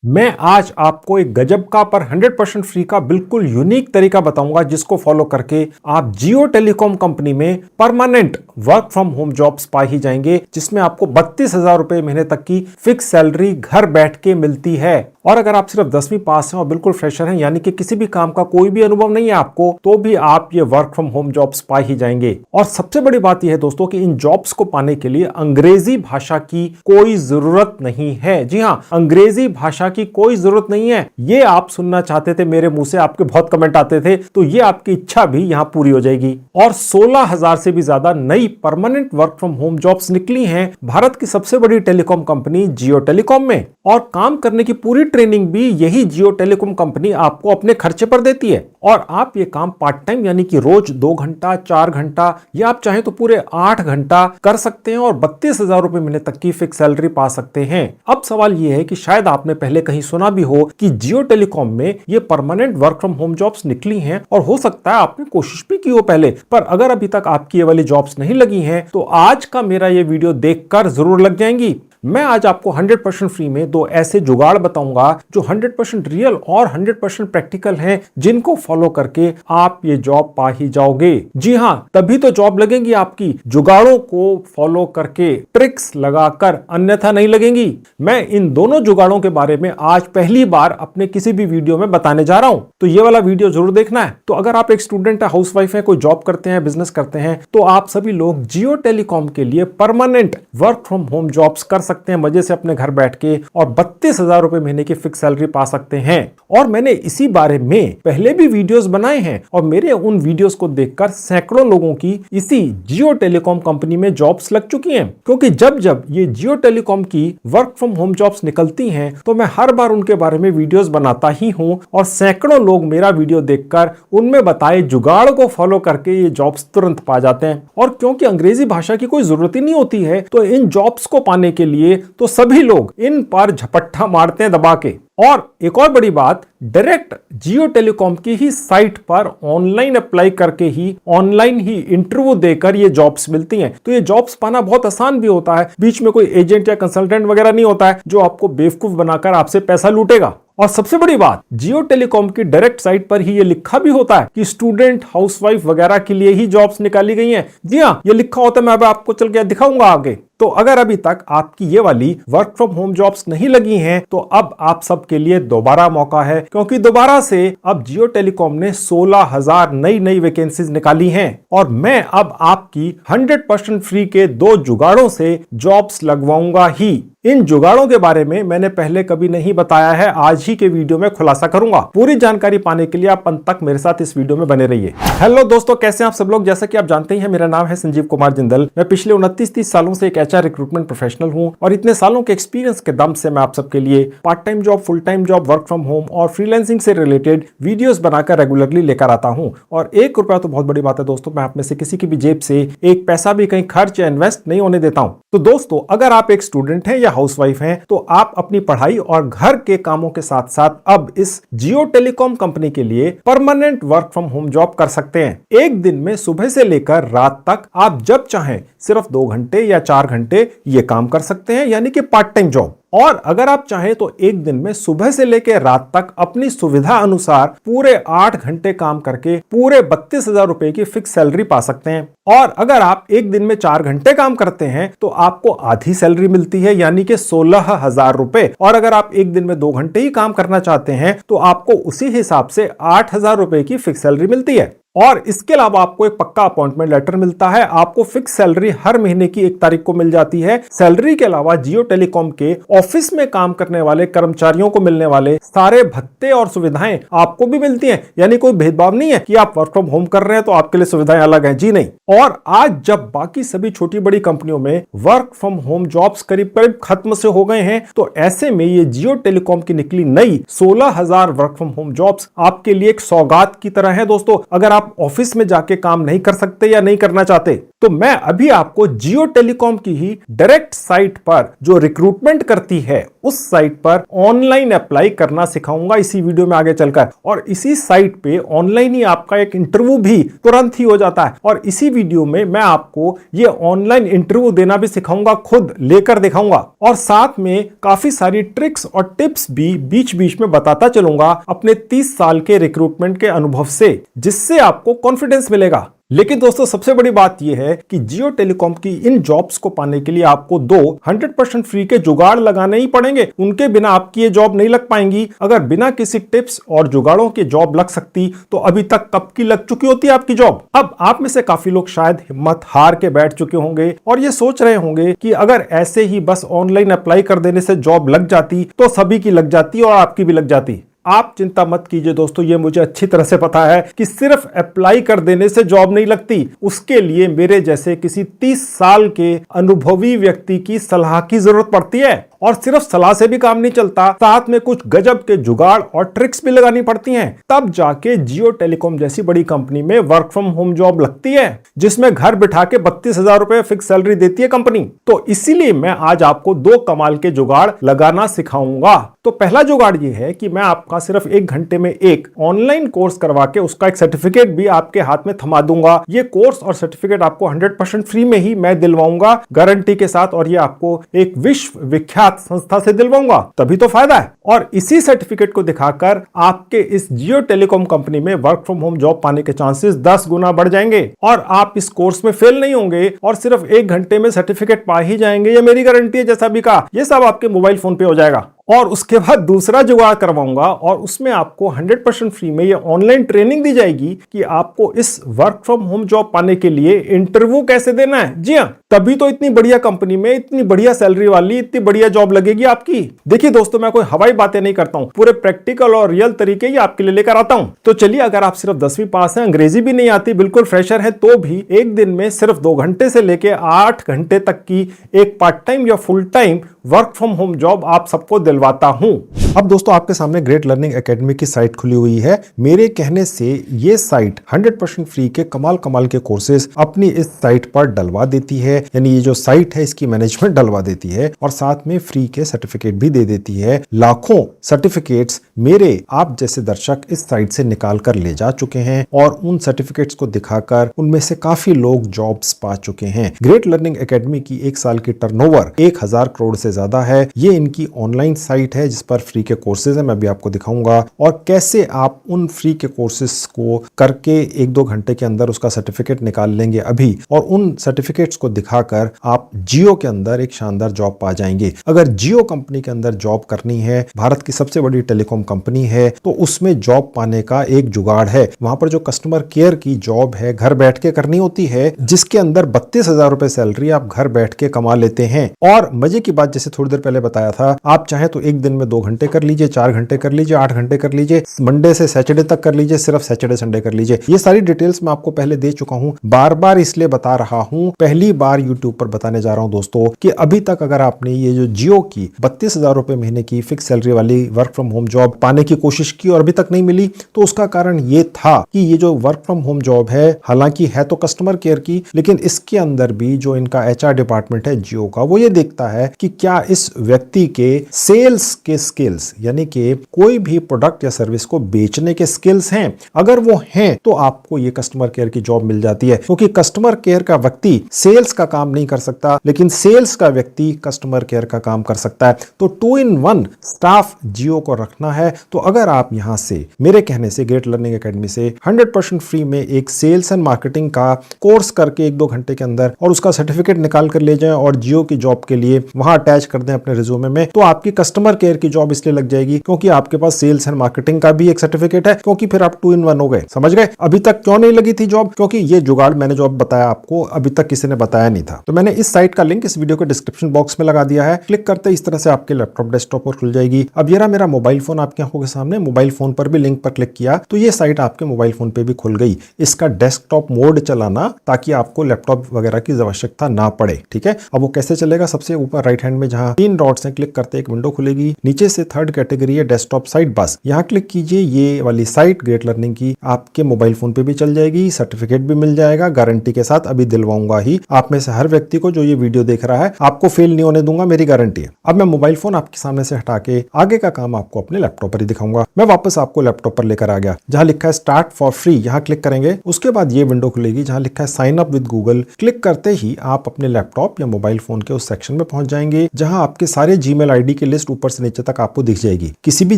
मैं आज आपको एक गजब का पर 100% फ्री का बिल्कुल यूनिक तरीका बताऊंगा जिसको फॉलो करके आप जियो टेलीकॉम कंपनी में permanent work from home jobs पा ही जाएंगे, जिसमें आपको 32,000 रुपए महीने तक की फिक्स सैलरी घर बैठ के मिलती है। और अगर आप सिर्फ 10वीं पास हैं और बिल्कुल फ्रेशर हैं, यानी कि किसी भी काम का कोई भी अनुभव नहीं है आपको, तो भी आप ये वर्क फ्रॉम होम जॉब्स पा ही जाएंगे। और सबसे बड़ी बात यह है दोस्तों कि इन जॉब्स को पाने के लिए अंग्रेजी भाषा की कोई जरूरत नहीं है। जी हाँ, अंग्रेजी भाषा की कोई जरूरत नहीं है। ये आप सुनना चाहते थे मेरे मुंह से, आपके बहुत कमेंट आते थे, तो ये आपकी इच्छा भी यहां पूरी हो जाएगी। और 16,000 से भी ज्यादा नई permanent work from home jobs निकली हैं भारत की सबसे बड़ी टेलीकॉम कंपनी जियो टेलीकॉम में। और काम करने की पूरी ट्रेनिंग भी यही जियो टेलीकॉम कंपनी आपको अपने खर्चे पर देती है। और आप ये काम पार्ट टाइम यानी कि रोज 2 घंटा, 4 घंटा या आप चाहें तो पूरे 8 घंटा कर सकते हैं और 32,000 रुपए महीने तक की फिक्स सैलरी पा सकते हैं। अब सवाल यह है कि शायद आपने पहले कहीं सुना भी हो कि जियो टेलीकॉम में ये permanent work from home jobs निकली हैं, और हो सकता है आपने कोशिश भी की हो पहले, पर अगर अभी तक आपकी ये वाली जॉब्स नहीं लगी हैं तो आज का मेरा ये वीडियो देखकर जरूर लग जाएंगी। मैं आज आपको 100% फ्री में 2 ऐसे जुगाड़ बताऊंगा जो 100% रियल और 100% प्रैक्टिकल हैं, जिनको फॉलो करके आप ये जॉब पा ही जाओगे। जी हां, तभी तो जॉब लगेगी आपकी, जुगाड़ों को फॉलो करके, ट्रिक्स लगाकर, अन्यथा नहीं लगेंगी। मैं इन दोनों जुगाड़ों के बारे में आज पहली बार अपने किसी भी वीडियो में बताने जा रहा हूं, तो ये वाला वीडियो जरूर देखना है। तो अगर आप एक स्टूडेंट है, हाउसवाइफ है, कोई जॉब करते हैं, बिजनेस करते हैं, तो आप सभी लोग जियो टेलीकॉम के लिए permanent work from home jobs कर सकते हैं मजे से अपने घर बैठ के, और 32,000 रुपए महीने की फिक्स सैलरी पा सकते हैं। और मैंने इसी बारे में पहले भी वीडियोस बनाए हैं, और मेरे उन वीडियोस को देखकर सैकड़ों लोगों की इसी जियो टेलीकॉम कंपनी में जॉब्स लग चुकी हैं। क्योंकि जब जब ये जियो टेलीकॉम की वर्क फ्रॉम होम जॉब्स निकलती हैं तो मैं हर बार उनके बारे में वीडियोस बनाता ही हूं, और सैकड़ों लोग मेरा वीडियो देखकर उनमें बताए जुगाड़ को फॉलो करके ये जॉब्स तुरंत पा जाते हैं। और क्योंकि अंग्रेजी भाषा की कोई जरूरत ही नहीं होती है, तो इन जॉब्स को पाने के लिए तो सभी लोग इन पर झपट्टा मारते हैं दबा के। और एक और बड़ी बात, डायरेक्ट जियो टेलीकॉम की ही साइट पर ऑनलाइन अप्लाई करके ही, ऑनलाइन ही इंटरव्यू देकर ये जॉब्स मिलती हैं। तो ये जॉब्स पाना बहुत आसान भी होता है, बीच में कोई एजेंट या कंसल्टेंट वगैरह नहीं होता है जो आपको बेवकूफ बनाकर आपसे पैसा लूटेगा। और सबसे बड़ी बात, जियो टेलीकॉम की डायरेक्ट साइट पर ही ये लिखा भी होता है कि स्टूडेंट, हाउसवाइफ वगैरह के लिए ही जॉब्स निकाली गई हैं। जी हाँ, ये लिखा होता है, मैं अब आपको चल के दिखाऊंगा आगे। तो अगर अभी तक आपकी ये वाली वर्क फ्रॉम होम जॉब्स नहीं लगी हैं, तो अब आप सबके लिए दोबारा मौका है, क्योंकि दोबारा से अब जियो टेलीकॉम ने 16,000 नई वैकेंसीज निकाली हैं। और मैं अब आपकी 100% फ्री के 2 जुगाड़ों से जॉब्स लगवाऊंगा ही। इन जुगाड़ों के बारे में मैंने पहले कभी नहीं बताया है, आज ही के वीडियो में खुलासा करूंगा। पूरी जानकारी पाने के लिए आप अंत तक मेरे साथ इस वीडियो में बने रहिए। हेलो दोस्तों, कैसे हैं आप सब लोग। जैसा कि आप जानते ही हैं, मेरा नाम है संजीव कुमार जिंदल। मैं पिछले 29-30 सालों से एक एचआर रिक्रूटमेंट प्रोफेशनल हूं, और इतने सालों के एक्सपीरियंस के दम से मैं आप सबके लिए part time job, full time job, work from home और फ्रीलांसिंग से रिलेटेड वीडियोस बनाकर रेगुलरली लेकर आता हूं। और 1 रुपया तो बहुत बड़ी बात है दोस्तों, मैं आप में से किसी की भी जेब से एक पैसा भी कहीं खर्च या इन्वेस्ट नहीं होने देता हूं। तो दोस्तों, अगर आप एक स्टूडेंट हैं या हाउसवाइफ हैं, तो आप अपनी पढ़ाई और घर के कामों के साथ साथ अब इस जियो टेलीकॉम कंपनी के लिए permanent work from home job कर सकते हैं। एक दिन में सुबह से लेकर रात तक आप जब चाहें सिर्फ 2 घंटे या 4 घंटे ये काम कर सकते हैं, यानी कि पार्ट टाइम जॉब। और अगर आप चाहें तो एक दिन में सुबह से लेकर रात तक अपनी सुविधा अनुसार पूरे 8 घंटे काम करके पूरे 32,000 रुपए की फिक्स सैलरी पा सकते हैं। और अगर आप एक दिन में 4 घंटे काम करते हैं तो आपको आधी सैलरी मिलती है, यानी कि 16,000 रुपए। और अगर आप एक दिन में 2 घंटे ही काम करना चाहते हैं तो आपको उसी हिसाब से 8,000 रुपए की फिक्स सैलरी मिलती है। और इसके अलावा आपको एक पक्का अपॉइंटमेंट लेटर मिलता है, आपको फिक्स सैलरी हर महीने की 1 तारीख को मिल जाती है। सैलरी के अलावा जियो टेलीकॉम के ऑफिस में काम करने वाले कर्मचारियों को मिलने वाले सारे भत्ते और सुविधाएं आपको भी मिलती हैं, यानी कोई भेदभाव नहीं है कि आप वर्क फ्रॉम होम कर रहे हैं तो आपके लिए सुविधाएं अलग हैं। जी नहीं। और आज जब बाकी सभी छोटी बड़ी कंपनियों में वर्क फ्रॉम होम जॉब्स करीब करीब खत्म से हो गए हैं, तो ऐसे में ये जियो टेलीकॉम की निकली नई 16,000 वर्क फ्रॉम होम जॉब्स आपके लिए एक सौगात की तरह है दोस्तों। अगर आप ऑफिस में जाके काम नहीं कर सकते या नहीं करना चाहते, तो मैं अभी आपको जियो टेलीकॉम की ही डायरेक्ट साइट पर जो रिक्रूटमेंट करती है उस साइट पर ऑनलाइन अप्लाई करना सिखाऊंगा इसी वीडियो में आगे चलकर। और इसी साइट पे ऑनलाइन ही आपका एक इंटरव्यू भी तुरंत ही हो जाता है। और इसी वीडियो में मैं आपको ये ऑनलाइन इंटरव्यू देना भी सिखाऊंगा, खुद लेकर दिखाऊंगा, और साथ में काफी सारी ट्रिक्स और टिप्स भी बीच बीच में बताता चलूंगा अपने 30 साल के रिक्रूटमेंट के अनुभव से, जिससे आपको कॉन्फिडेंस मिलेगा। लेकिन दोस्तों सबसे बड़ी बात यह है कि जियो टेलीकॉम की इन जॉब्स को पाने के लिए आपको 100% फ्री के जुगाड़ लगाने ही पड़ेंगे। उनके बिना आपकी ये जॉब नहीं लग पाएंगी। अगर बिना किसी टिप्स और जुगाड़ों की जॉब लग सकती तो अभी तक कब की लग चुकी होती आपकी जॉब। अब आप में से काफी लोग शायद हिम्मत हार के बैठ चुके होंगे और ये सोच रहे होंगे कि अगर ऐसे ही बस ऑनलाइन अप्लाई कर देने से जॉब लग जाती तो सभी की लग जाती और आपकी भी लग जाती। आप चिंता मत कीजिए दोस्तों, ये मुझे अच्छी तरह से पता है कि सिर्फ अप्लाई कर देने से जॉब नहीं लगती। उसके लिए मेरे जैसे किसी 30 साल के अनुभवी व्यक्ति की सलाह की जरूरत पड़ती है। और सिर्फ सलाह से भी काम नहीं चलता, साथ में कुछ गजब के जुगाड़ और ट्रिक्स भी लगानी पड़ती हैं। तब जाके जियो टेलीकॉम जैसी बड़ी कंपनी में वर्क फ्रॉम होम जॉब लगती है, जिसमें घर बिठा के 32,000 रुपए फिक्स सैलरी देती है कंपनी। तो इसीलिए मैं आज आपको 2 कमाल के जुगाड़ लगाना सिखाऊंगा। तो पहला जुगाड़ ये है कि मैं आपका सिर्फ 1 घंटे में एक ऑनलाइन कोर्स करवा के उसका एक सर्टिफिकेट भी आपके हाथ में थमा दूंगा। ये कोर्स और सर्टिफिकेट आपको 100% फ्री में ही मैं दिलवाऊंगा, गारंटी के साथ। और ये आपको एक विश्व विख्यात संस्था से दिलवाऊंगा, तभी तो फायदा है। और इसी सर्टिफिकेट को दिखाकर आपके इस जियो टेलीकॉम कंपनी में वर्क फ्रॉम होम जॉब पाने के चांसेस 10 गुना बढ़ जाएंगे। और आप इस कोर्स में फेल नहीं होंगे और सिर्फ 1 घंटे में सर्टिफिकेट पा ही जाएंगे, ये मेरी गारंटी है। जैसा भी कहा, ये सब आपके मोबाइल फोन पे हो जाएगा। और उसके बाद दूसरा जुगाड़ करवाऊंगा और उसमें आपको 100% फ्री में ये ऑनलाइन ट्रेनिंग दी जाएगी कि आपको इस वर्क फ्रॉम होम जॉब पाने के लिए इंटरव्यू कैसे देना है। जी हाँ, तभी तो इतनी बढ़िया कंपनी में इतनी बढ़िया सैलरी वाली इतनी बढ़िया जॉब लगेगी आपकी। देखिए दोस्तों, मैं कोई हवाई बातें नहीं करता हूं, पूरे प्रैक्टिकल और रियल तरीके ही आपके लिए लेकर आता हूं। तो चलिए, अगर आप सिर्फ 10वीं पास हैं, अंग्रेजी भी नहीं आती, बिल्कुल फ्रेशर है, तो भी एक दिन में सिर्फ 2 घंटे से लेकर 8 घंटे तक की एक पार्ट टाइम या full time work from home job आप सबको दिलवाता हूं। अब दोस्तों, आपके सामने ग्रेट लर्निंग एकेडमी की साइट खुली हुई है। मेरे कहने से ये साइट 100% फ्री के कमाल कमाल के कोर्सेज अपनी इस साइट पर डलवा देती है। यानी ये जो साइट है इसकी मैनेजमेंट डलवा देती है और साथ में फ्री के सर्टिफिकेट भी दे देती है। लाखों सर्टिफिकेट्स मेरे आप जैसे दर्शक इस साइट से निकाल कर ले जा चुके हैं और उन सर्टिफिकेट्स को दिखाकर उनमें से काफी लोग जॉब्स पा चुके हैं। ग्रेट लर्निंग एकेडमी की 1 साल की टर्नओवर 1000 करोड़ से ज्यादा है। ये इनकी ऑनलाइन साइट है जिस पर फ्री के कोर्सेज है, मैं भी आपको दिखाऊंगा और कैसे आप उन फ्री के कोर्सेज को करके 1-2 घंटे के अंदर उसका सर्टिफिकेट निकाल लेंगे अभी, और उन सर्टिफिकेट्स को दिखाकर आप जियो के अंदर एक शानदार जॉब पा जाएंगे। अगर जियो कंपनी के अंदर जॉब करनी है, भारत की सबसे बड़ी टेलीकॉम कंपनी है, तो उसमें जॉब पाने का एक जुगाड़ है। वहां पर जो कस्टमर केयर की जॉब है घर बैठ के करनी होती है, जिसके अंदर 32,000 रुपए सैलरी आप घर बैठ के कमा लेते हैं। और मजे की बात, जैसे थोड़ी देर पहले बताया था, आप चाहे तो एक दिन में 2 घंटे कर लीजिए, 4 घंटे कर लीजिए, 8 घंटे कर लीजिए, मंडे से सैटरडे तक कर लीजिए, सिर्फ सैटरडे संडे कर लीजिए। ये सारी डिटेल्स मैं आपको पहले दे चुका हूं, बार बार इसलिए बता रहा हूं, पहली बार यूट्यूब पर बताने जा रहा हूं दोस्तों कि अभी तक अगर आपने ये जो जियो की 32,000 रुपए महीने की फिक्स सैलरी वाली वर्क फ्रॉम होम जॉब पाने की कोशिश की और अभी तक नहीं मिली, तो उसका कारण ये था कि ये जो वर्क फ्रॉम होम जॉब है, हालांकि है तो कस्टमर केयर की, लेकिन इसके अंदर भी जो इनका HR डिपार्टमेंट है जियो का, वो ये देखता है कि क्या इस व्यक्ति के सेल्स के स्किल्स, यानी कि कोई भी प्रोडक्ट या सर्विस को बेचने के स्किल्स हैं। अगर वो हैं तो आपको ये कस्टमर केयर की जॉब मिल जाती है, क्योंकि कस्टमर केयर का व्यक्ति सेल्स का काम नहीं कर सकता, लेकिन सेल्स का व्यक्ति कस्टमर केयर का काम कर सकता है। तो 2 in 1 स्टाफ जियो को रखना है। तो अगर आप यहां से मेरे कहने से ग्रेट लर्निंग एकेडमी से 100% फ्री में एक सेल्स एंड मार्केटिंग का कोर्स करके 1-2 घंटे के अंदर और उसका सर्टिफिकेट निकाल कर ले जाएं और जियो की जॉब के लिए वहां अटैच कर दें अपने रिज्यूमे में, तो आपकी कस्टमर केयर की जॉब इसलिए लग जाएगी क्योंकि आपके पास सेल्स एंड मार्केटिंग का भी एक सर्टिफिकेट है, क्योंकि फिर आप 2 in 1 हो गए। समझ गए? अभी तक क्यों नहीं लगी थी जॉब? क्योंकि ये जुगाड़ मैंने जो बताया आपको, अभी तक किसी ने बताया नहीं था। तो मैंने इस साइट का लिंक इस वीडियो के डिस्क्रिप्शन बॉक्स में लगा दिया है। क्लिक करते इस तरह से आपके लैपटॉप डेस्कटॉप पर खुल जाएगी। अब ये रहा मेरा मोबाइल फोन आपकी आंखों के सामने। मोबाइल फोन पर भी लिंक पर क्लिक किया तो ये साइट आपके मोबाइल फोन पे भी खुल गई। इसका डेस्कटॉप मोड चलाना ताकि आपको लैपटॉप वगैरह की आवश्यकता ना पड़े। ठीक है, अब वो कैसे चलेगा? सबसे ऊपर राइट हैंड में जहां 3 डॉट्स हैं, क्लिक करते एक विंडो खुलेगी। नीचे से थर्ड कैटेगरी है डेस्कटॉप साइट बस, यहाँ क्लिक कीजिए। ये वाली साइट ग्रेट लर्निंग की आपके मोबाइल फोन पे भी चल जाएगी, सर्टिफिकेट भी मिल जाएगा गारंटी के साथ। अभी दिलवाऊंगा ही आप में से हर व्यक्ति को जो ये वीडियो देख रहा है, आपको फेल नहीं होने दूंगा, मेरी गारंटी है। अब मैं मोबाइल फोन आपके सामने से हटा के आगे का काम आपको अपने लैपटॉप पर ही दिखाऊंगा। मैं वापस आपको लैपटॉप पर लेकर आ गया, जहां लिखा है स्टार्ट फॉर फ्री, यहाँ क्लिक करेंगे। उसके बाद ये विंडो खुलेगी जहां लिखा है sign up with Google. Click करते ही आप अपने लैपटॉप या मोबाइल फोन के उस सेक्शन में पहुंच जाएंगे जहां आपके सारे जीमेल आईडी की लिस्ट ऊपर से नीचे तक आपको दिख जाएगी। किसी भी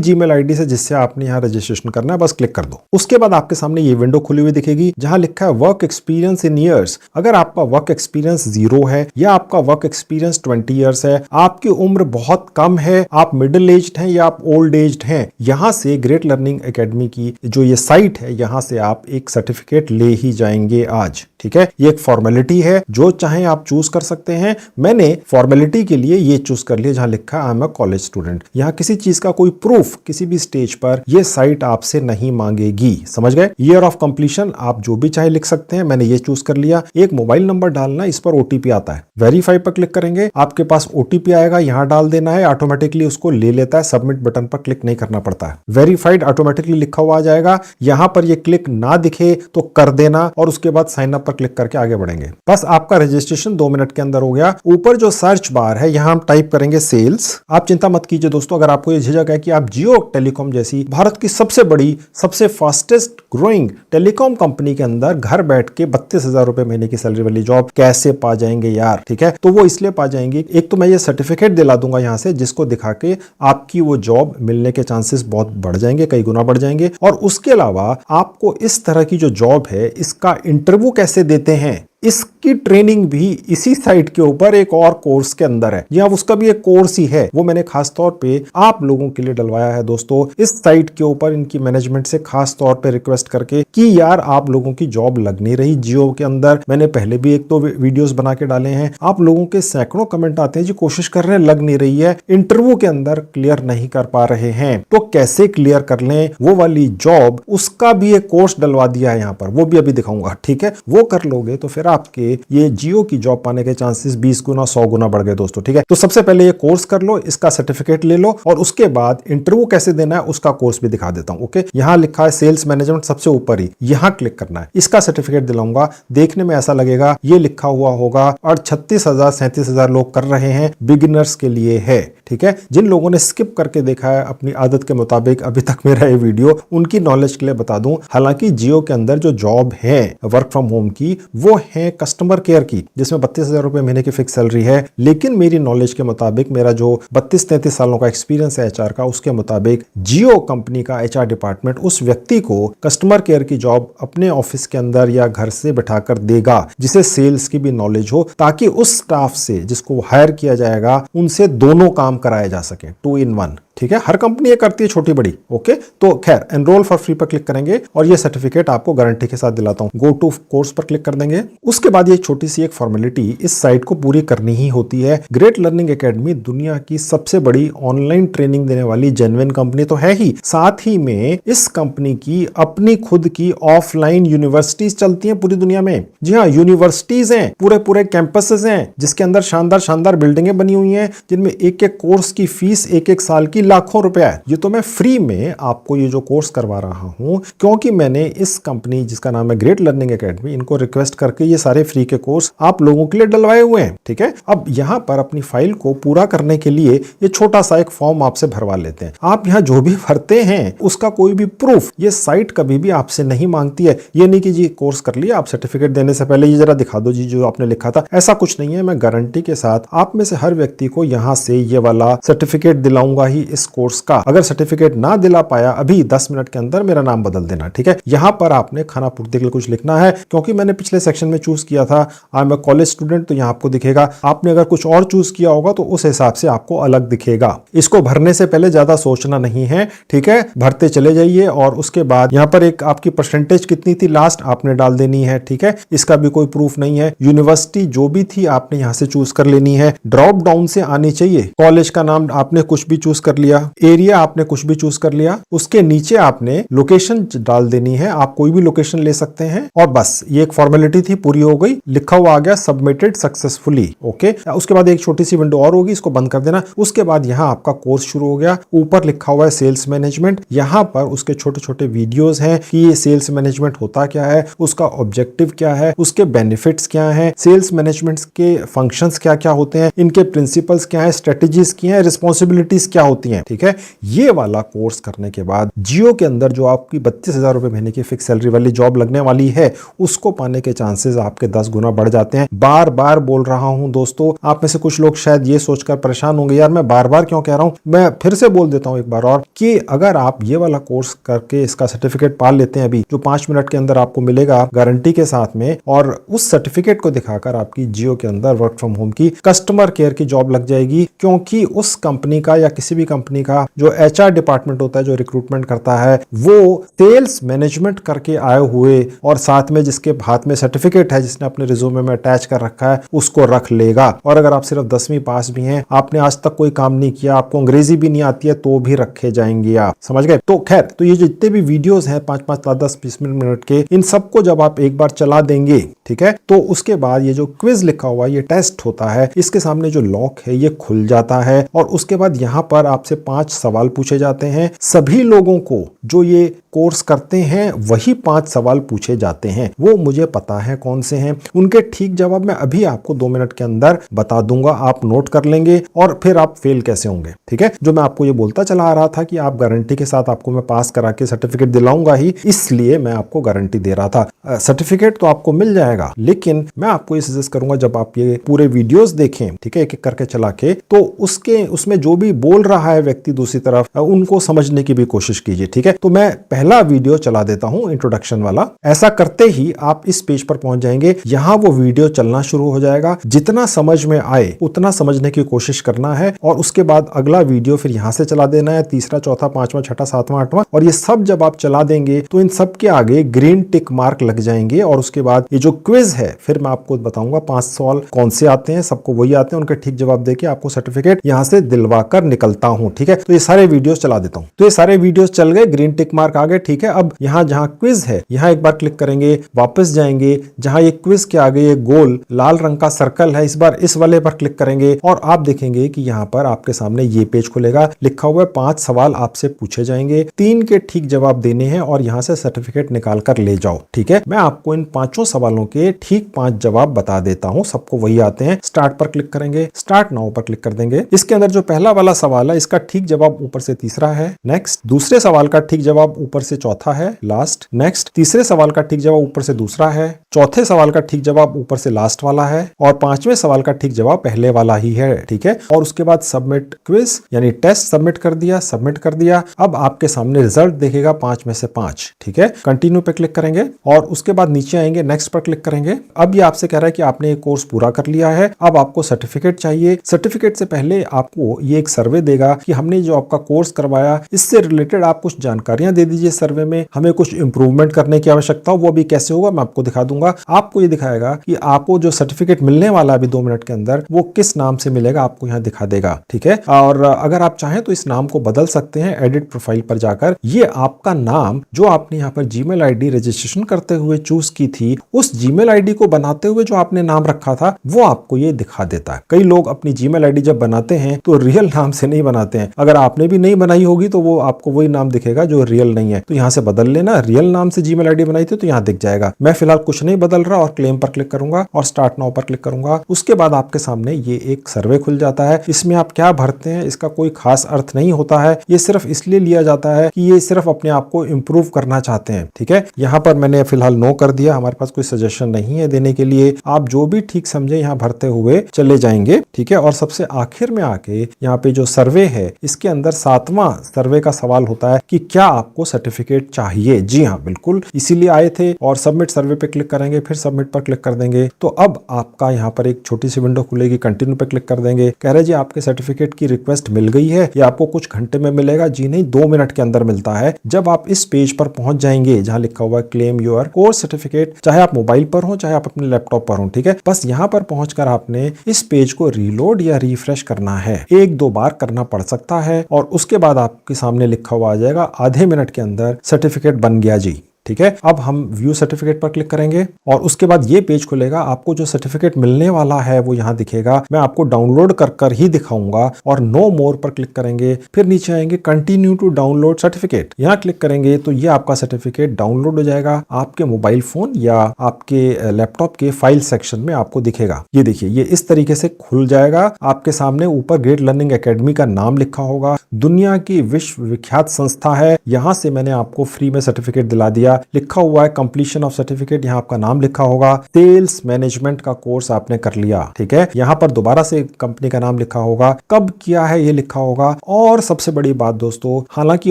जीमेल आईडी से जिससे आपने यहाँ रजिस्ट्रेशन करना है, बस क्लिक कर दो। उसके बाद आपके सामने ये विंडो खुली हुई दिखेगी जहां लिखा है वर्क एक्सपीरियंस इन ईयर्स। अगर आपका वर्क एक्सपीरियंस 0 है या आपका वर्क एक्सपीरियंस 20 ईयर्स है, आपकी उम्र बहुत कम है, आप मिडिल एज्ड हैं या आप ओल्ड एज्ड हैं, यहां से ग्रेट लर्निंग एकेडमी की जो ये साइट है, यहां से आप एक सर्टिफिकेट ले ही जाएंगे आज। ठीक है, ये एक फॉर्मेलिटी है, जो चाहे आप चूज कर सकते हैं। मैंने फॉर्मेलिटी के लिए ये चूज कर लिया जहां लिखा है I am a college student. यहां किसी चीज का कोई प्रूफ किसी भी स्टेज पर ये साइट आपसे नहीं मांगेगी, समझ गए। ईयर ऑफ कंप्लीशन आप जो भी चाहे लिख सकते हैं, मैंने ये चूज कर लिया। एक मोबाइल नंबर डालना, इस पर ओटीपी आता है। वेरीफाई पर क्लिक करेंगे, आपके पास ओटीपी आएगा, यहां डाल देना है, ऑटोमेटिकली उसको ले लेता है। सबमिट बटन पर क्लिक नहीं करना पड़ता है। वेरीफाइड ऑटोमेटिकली लिखा हुआ आ जाएगा, यहां पर ये क्लिक ना दिखे तो कर देना और उसके बाद साइन अप पर क्लिक करके आगे बढ़ेंगे। बस आपका रजिस्ट्रेशन 2 मिनट के अंदर हो गया। ऊपर जो सर्च बार है, यहां हम टाइप करेंगे सेल्स। आप चिंता मत कीजिए दोस्तों, अगर आपको ये झिझक है कि आप जियो टेलीकॉम जैसी भारत की सबसे बड़ी, सबसे फास्टेस्ट ग्रोइंग टेलीकॉम कंपनी के अंदर घर बैठ के 32,000 रुपए महीने की सैलरी वाली जॉब कैसे पा जाएंगे यार, ठीक है, तो वो इसलिए पा जाएंगे, एक तो मैं ये सर्टिफिकेट दिला दूंगा यहां से, जिसको दिखा के आपकी वो जॉब मिलने के चांसेस बहुत बढ़ जाएंगे, कई गुना बढ़ जाएंगे। और उसके अलावा आपको इस तरह की जो जॉब है, इसका इंटरव्यू कैसे देते हैं, इसकी ट्रेनिंग भी इसी साइट के ऊपर एक और कोर्स के अंदर है। या उसका भी एक कोर्स ही है, वो मैंने खास तौर पे आप लोगों के लिए डलवाया है दोस्तों। इस साइट के ऊपर इनकी मैनेजमेंट से खास तौर पे रिक्वेस्ट करके कि यार आप लोगों की जॉब लग नहीं रही जियो के अंदर। मैंने पहले भी एक दो वीडियोस बना के डाले हैं, आप लोगों के सैकड़ों कमेंट आते हैं जी कोशिश कर रहे हैं, लग नहीं रही है, इंटरव्यू के अंदर क्लियर नहीं कर पा रहे हैं। तो कैसे क्लियर कर लें वो वाली जॉब, उसका भी एक कोर्स डलवा दिया है यहाँ पर, वो भी अभी दिखाऊंगा, ठीक है। वो कर लोगे तो फिर आपके ये जियो की जॉब पाने के चांसेस 20 गुना 100 गुना बढ़ गए दोस्तों, ठीक है। तो सबसे पहले ये कोर्स कर लो, इसका सर्टिफिकेट ले लो और उसके बाद इंटरव्यू कैसे देना है उसका कोर्स भी दिखा देता हूं। ओके, यहां लिखा है सेल्स मैनेजमेंट, सबसे ऊपर ही यहां क्लिक करना है, इसका सर्टिफिकेट दिलाऊंगा। देखने में ऐसा लगेगा ये लिखा हुआ होगा और 36,000 37,000 लोग कर रहे हैं, बिगिनर्स के लिए है, ठीक है। जिन लोगों ने स्किप करके देखा है अपनी आदत के मुताबिक अभी तक मेरा ये वीडियो, उनकी नॉलेज के लिए बता दूं, हालांकि जियो के अंदर जो जॉब है वर्क फ्रॉम होम की, वो है कस्टमर केयर की, जिसमें 32,000 रुपए महीने की फिक्स सैलरी है। लेकिन मेरी नॉलेज के मुताबिक, मेरा जो 32-33 सालों का एक्सपीरियंस है एचआर का, उसके मुताबिक जियो कंपनी का एचआर डिपार्टमेंट उस व्यक्ति को कस्टमर केयर की जॉब अपने ऑफिस के अंदर या घर से बैठाकर देगा, जिसे सेल्स की भी नॉलेज हो, ताकि उस स्टाफ से जिसको हायर किया जाएगा उनसे दोनों काम कराए जा सके, 2 in 1, ठीक है। हर कंपनी ये करती है, छोटी बड़ी। ओके, तो खैर एनरोल फॉर फ्री पर क्लिक करेंगे और ये सर्टिफिकेट आपको गारंटी के साथ दिलाता हूं। गो टू कोर्स पर क्लिक कर देंगे। उसके बाद ये छोटी सी एक फॉर्मेलिटी इस साइट को पूरी करनी ही होती है। ग्रेट लर्निंग एकेडमी दुनिया की सबसे बड़ी ऑनलाइन ट्रेनिंग देने वाली जेन्युइन कंपनी तो है ही, साथ ही में इस कंपनी की अपनी खुद की ऑफलाइन यूनिवर्सिटीज चलती हैं पूरी दुनिया में। जी हाँ, यूनिवर्सिटीज हैं, पूरे पूरे कैंपसेस हैं, जिसके अंदर शानदार शानदार बिल्डिंगें बनी हुई हैं, जिनमें एक एक कोर्स की फीस एक एक साल की लाखों रुपया है। ये तो मैं फ्री में आपको ये जो कोर्स करवा रहा हूं, क्योंकि मैंने इस कंपनी जिसका नाम है ग्रेट लर्निंग एकेडमी, इनको रिक्वेस्ट करके ये सारे फ्री के कोर्स आप लोगों के लिए डलवाए हुए हैं, ठीक है। अब यहां पर अपनी फाइल को पूरा करने के लिए ये छोटा सा एक फॉर्म आपसे भरवा लेते हैं। आप यहां जो भी भरते हैं उसका कोई भी प्रूफ ये साइट कभी भी आपसे नहीं मांगती है। ये नहीं कि जी कोर्स कर लिया, आप सर्टिफिकेट देने से पहले ये जरा दिखा दो जी जो आपने लिखा था, ऐसा कुछ नहीं है। मैं गारंटी के साथ आप में से हर व्यक्ति को यहां से ये वाला सर्टिफिकेट दिलाऊंगा ही इस कोर्स का। अगर सर्टिफिकेट ना दिला पाया, अभी 10 मिनट के अंदर मेरा नाम बदल देना, ठीक है। यहां पर आपने खाना पूर्ति के लिए कुछ लिखना है, क्योंकि मैंने पिछले सेक्शन में चूज किया था I am a college student, तो यहां आपको दिखेगा। आपने अगर कुछ और चूज किया होगा तो उस हिसाब से आपको अलग दिखेगा। इसको भरने से पहले ज्यादा सोचना नहीं है, ठीक है, भरते चले जाइए। और उसके बाद यहां पर एक आपकी परसेंटेज कितनी थी लास्ट आपने डाल देनी है, ठीक है। इसका भी कोई प्रूफ नहीं है। यूनिवर्सिटी जो भी थी आपने यहां से चूज कर लेनी है, ड्रॉप डाउन से आनी चाहिए। कॉलेज का नाम आपने कुछ भी चूज कर लिया, एरिया आपने कुछ भी चूज कर लिया, उसके नीचे आपने लोकेशन डाल देनी है, आप कोई भी लोकेशन ले सकते हैं और बस ये एक फॉर्मेलिटी थी, पूरी हो गई, लिखा हुआ आ गया सबमिटेड सक्सेसफुली। ओके, उसके बाद एक छोटी सी विंडो और होगी, इसको बंद कर देना। उसके बाद यहाँ आपका कोर्स शुरू हो गया, ऊपर लिखा हुआ है सेल्स मैनेजमेंट, यहाँ पर उसके छोटे छोटे वीडियोस हैं कि ये सेल्स मैनेजमेंट होता क्या है, उसका ऑब्जेक्टिव क्या है, उसके बेनिफिट्स क्या हैं, सेल्स मैनेजमेंट के फंक्शंस क्या क्या होते हैं, इनके प्रिंसिपल्स क्या है, स्ट्रेटेजीज क्या है, रिस्पॉन्सिबिलिटीज क्या होती हैं। ठीक है, ये वाला कोर्स करने के बाद जियो के अंदर जो आपकी 32,000 रुपए महीने की फिक्स सैलरी वाली जॉब लगने वाली है, उसको पाने के चांसेस आपके 10 गुना बढ़ जाते हैं। बार बार बोल रहा हूं दोस्तों, आप में से कुछ लोग शायद ये सोचकर परेशान होंगे, यार मैं बार बार क्यों कह रहा हूं, मैं फिर से बोल देता हूं एक बार और कि अगर आप ये वाला कोर्स करके इसका सर्टिफिकेट पा लेते हैं अभी, जो 5 मिनट के अंदर आपको मिलेगा गारंटी के साथ में, और उस सर्टिफिकेट को दिखाकर आपकी जियो के अंदर वर्क फ्रॉम होम की कस्टमर केयर की जॉब लग जाएगी। क्योंकि उस कंपनी का या किसी भी कंपनी का जो एचआर डिपार्टमेंट होता है, जो रिक्रूटमेंट करता है, वो सेल्स मैनेजमेंट करके आए हुए और साथ में जिसके हाथ में सर्टिफिकेट है, जिसने अपने रिज्यूमे में अटैच कर रखा है, उसको रख लेगा। और अगर आप सिर्फ 10वीं पास भी हैं, आपने आज तक कोई काम नहीं किया, आपको अंग्रेजी भी नहीं आती है, तो भी रखे जाएंगे। आप समझ गए? तो खैर, तो ये जितने भी वीडियोस हैं 5-5, 10-10, 20 मिनट के, इन सबको जब आप एक बार चला देंगे, ठीक है, तो उसके बाद ये जो क्विज लिखा हुआ है, ये टेस्ट होता है, इसके सामने जो लॉक है ये खुल जाता है और उसके बाद यहाँ पर आपसे 5 सवाल पूछे जाते हैं। सभी लोगों को जो ये कोर्स करते हैं वही 5 सवाल पूछे जाते हैं, वो मुझे पता है कौन से हैं। उनके ठीक जवाब मैं अभी आपको 2 मिनट के अंदर बता दूंगा, आप नोट कर लेंगे और फिर आप फेल कैसे होंगे। ठीक है, जो मैं आपको ये बोलता चला आ रहा था कि आप गारंटी के साथ आपको मैं पास करा के सर्टिफिकेट दिलाऊंगा ही, इसलिए मैं आपको गारंटी दे रहा था। सर्टिफिकेट तो आपको मिल जाएगा, लेकिन मैं आपको ये सजेस्ट करूंगा जब आप ये पूरे वीडियोस देखें, ठीक है, एक एक करके चला के, तो उसमें जो भी बोल रहा है व्यक्ति दूसरी तरफ, उनको समझने की भी कोशिश कीजिए। ठीक है, तो मैं पहला वीडियो चला देता हूं, इंट्रोडक्शन वाला। ऐसा करते ही आप इस पेज पर पहुंच जाएंगे, यहां वो वीडियो चलना शुरू हो जाएगा। जितना समझ में आए उतना समझने की कोशिश करना है और उसके बाद अगला वीडियो फिर यहां से चला देना है, तीसरा, चौथा, पांचवा, छठा, सातवां, आठवां, और ये सब जब आप चला देंगे तो इन सब के आगे ग्रीन टिक मार्क लग जाएंगे। और उसके बाद ये जो क्विज है, फिर मैं आपको बताऊंगा 5 सवाल कौन से आते हैं, सबको वही आते हैं, उनके ठीक जवाब देके आपको सर्टिफिकेट यहां से दिलवा कर निकलता हूं। ठीक है, तो ये सारे वीडियोस चला देता हूं। तो ये सारे वीडियोस चल गए, ग्रीन टिक मार्क आ गए। ठीक है, अब यहां जहां क्विज है, यहां एक बार क्लिक करेंगे, वापस जाएंगे, जहां ये क्विज के आगे ये गोल लाल रंग का सर्कल है, इस बार इस वाले पर क्लिक करेंगे और आप देखेंगे कि यहां पर आपके सामने ये पेज खुलेगा, लिखा हुआ है 5 सवाल आपसे पूछे जाएंगे, 3 के ठीक जवाब देने हैं और यहां से सर्टिफिकेट निकाल कर ले जाओ। ठीक है, मैं आपको इन 5 सवालों के ठीक 5 जवाब बता देता हूं, सबको वही आते हैं। स्टार्ट पर क्लिक करेंगे, स्टार्ट नाउ पर क्लिक कर देंगे। इसके अंदर जो पहला वाला सवाल है, इसका ठीक जवाब ऊपर से तीसरा है, नेक्स्ट। दूसरे सवाल का ठीक जवाब ऊपर से चौथा है, लास्ट, नेक्स्ट। तीसरे सवाल का ठीक जवाब ऊपर से दूसरा है, चौथे सवाल का ठीक जवाब ऊपर से लास्ट वाला है और 5वें सवाल का ठीक जवाब पहले वाला ही है। ठीक है, और उसके बाद सबमिट क्विज यानी टेस्ट सबमिट कर दिया, सबमिट कर दिया। अब आपके सामने रिजल्ट देखेगा 5 में से 5। ठीक है, कंटिन्यू पे क्लिक करेंगे और उसके बाद नीचे आएंगे, नेक्स्ट पर क्लिक करेंगे। अब ये आपसे कह रहा है कि आपने ये कोर्स पूरा कर लिया है, अब आपको सर्टिफिकेट चाहिए। सर्टिफिकेट से पहले आपको ये एक सर्वे देगा कि हमने जो आपका कोर्स करवाया इससे रिलेटेड आप कुछ जानकारियां दे दीजिए सर्वे में, हमें कुछ इंप्रूवमेंट करने की आवश्यकता हो। वो भी कैसे होगा मैं आपको दिखा दूंगा। आपको ये दिखाएगा कि आपको जो सर्टिफिकेट मिलने वाला है अभी 2 मिनट के अंदर, वो किस नाम से मिलेगा आपको यहाँ दिखा देगा। ठीक है, और अगर आप चाहें तो इस नाम को बदल सकते हैं एडिट प्रोफाइल पर जाकर। ये आपका नाम जो आपने यहाँ पर जीमेल आईडी रजिस्ट्रेशन करते हुए चूज की थी, उस जीमेल आईडी को बनाते हुए जो आपने नाम रखा था वो आपको ये दिखा देता है। कई लोग अपनी जीमेल आईडी जब बनाते हैं तो रियल नाम से नहीं बनाते हैं। अगर आपने भी नहीं बनाई होगी तो वो आपको वही नाम दिखेगा जो रियल नहीं है, तो यहाँ से बदल लेना। रियल नाम से जीमेल आईडी बनाई थी तो यहाँ दिख जाएगा। मैं फिलहाल कुछ नहीं बदल रहा और क्लेम पर क्लिक करूंगा और स्टार्ट नाउ पर क्लिक करूंगा। उसके बाद आपके सामने ये एक सर्वे खुल जाता है। इसमें आप क्या भरते हैं इसका कोई खास अर्थ नहीं होता है, ये सिर्फ इसलिए लिया जाता है कि ये सिर्फ अपने आप को इंप्रूव करना चाहते हैं। ठीक है, यहाँ पर मैंने फिलहाल नो कर दिया, हमारे पास कोई सजेशन नहीं है देने के लिए। आप जो भी ठीक समझे यहाँ भरते हुए चले जाएंगे। ठीक है, और सबसे आखिर में आके यहाँ पे जो सर्वे है इसके अंदर 7वां सर्वे का सवाल होता है कि क्या आपको सर्टिफिकेट चाहिए। जी हाँ, बिल्कुल इसीलिए आए थे। और सबमिट सर्वे पे क्लिक करेंगे, फिर सबमिट पर क्लिक कर देंगे तो अब आपका यहाँ पर एक छोटी सी विंडो खुलेगी। कंटिन्यू पे क्लिक कर देंगे। कह रहे जी आपके सर्टिफिकेट की रिक्वेस्ट मिल गई है, ये आपको कुछ घंटे में मिलेगा। जी नहीं, 2 मिनट के अंदर मिलता है। जब आप इस पेज पर पहुंच जाएंगे जहां लिखा हुआ है क्लेम योर कोर्स सर्टिफिकेट, चाहे आप मोबाइल पर हो चाहे आप अपने लैपटॉप पर हो, ठीक है, बस यहां पर पहुंचकर आपने इस पेज को रीलोड या रिफ्रेश करना है। 1-2 बार करना पड़ सकता है और उसके बाद आपके सामने लिखा हुआ आ जाएगा आधे मिनट के अंदर सर्टिफिकेट बन गया जी। ठीक है, अब हम व्यू सर्टिफिकेट पर क्लिक करेंगे और उसके बाद ये पेज खुलेगा। आपको जो सर्टिफिकेट मिलने वाला है वो यहाँ दिखेगा। मैं आपको डाउनलोड कर ही दिखाऊंगा और नो मोर पर क्लिक करेंगे। फिर नीचे आएंगे कंटिन्यू टू डाउनलोड सर्टिफिकेट, यहाँ क्लिक करेंगे तो ये आपका सर्टिफिकेट डाउनलोड हो जाएगा। आपके मोबाइल फोन या आपके लैपटॉप के फाइल सेक्शन में आपको दिखेगा। ये देखिए, ये इस तरीके से खुल जाएगा। आपके सामने ऊपर ग्रेट लर्निंग एकेडमी का नाम लिखा होगा। दुनिया की विश्व विख्यात संस्था है, यहाँ से मैंने आपको फ्री में सर्टिफिकेट दिला दिया। लिखा हुआ है कंप्लीशन ऑफ सर्टिफिकेट, यहाँ आपका नाम लिखा होगा। सेल्स मैनेजमेंट का कोर्स आपने कर लिया, ठीक है। यहाँ पर दोबारा से कंपनी का नाम लिखा होगा, कब किया है ये लिखा होगा। और सबसे बड़ी बात दोस्तों, हालांकि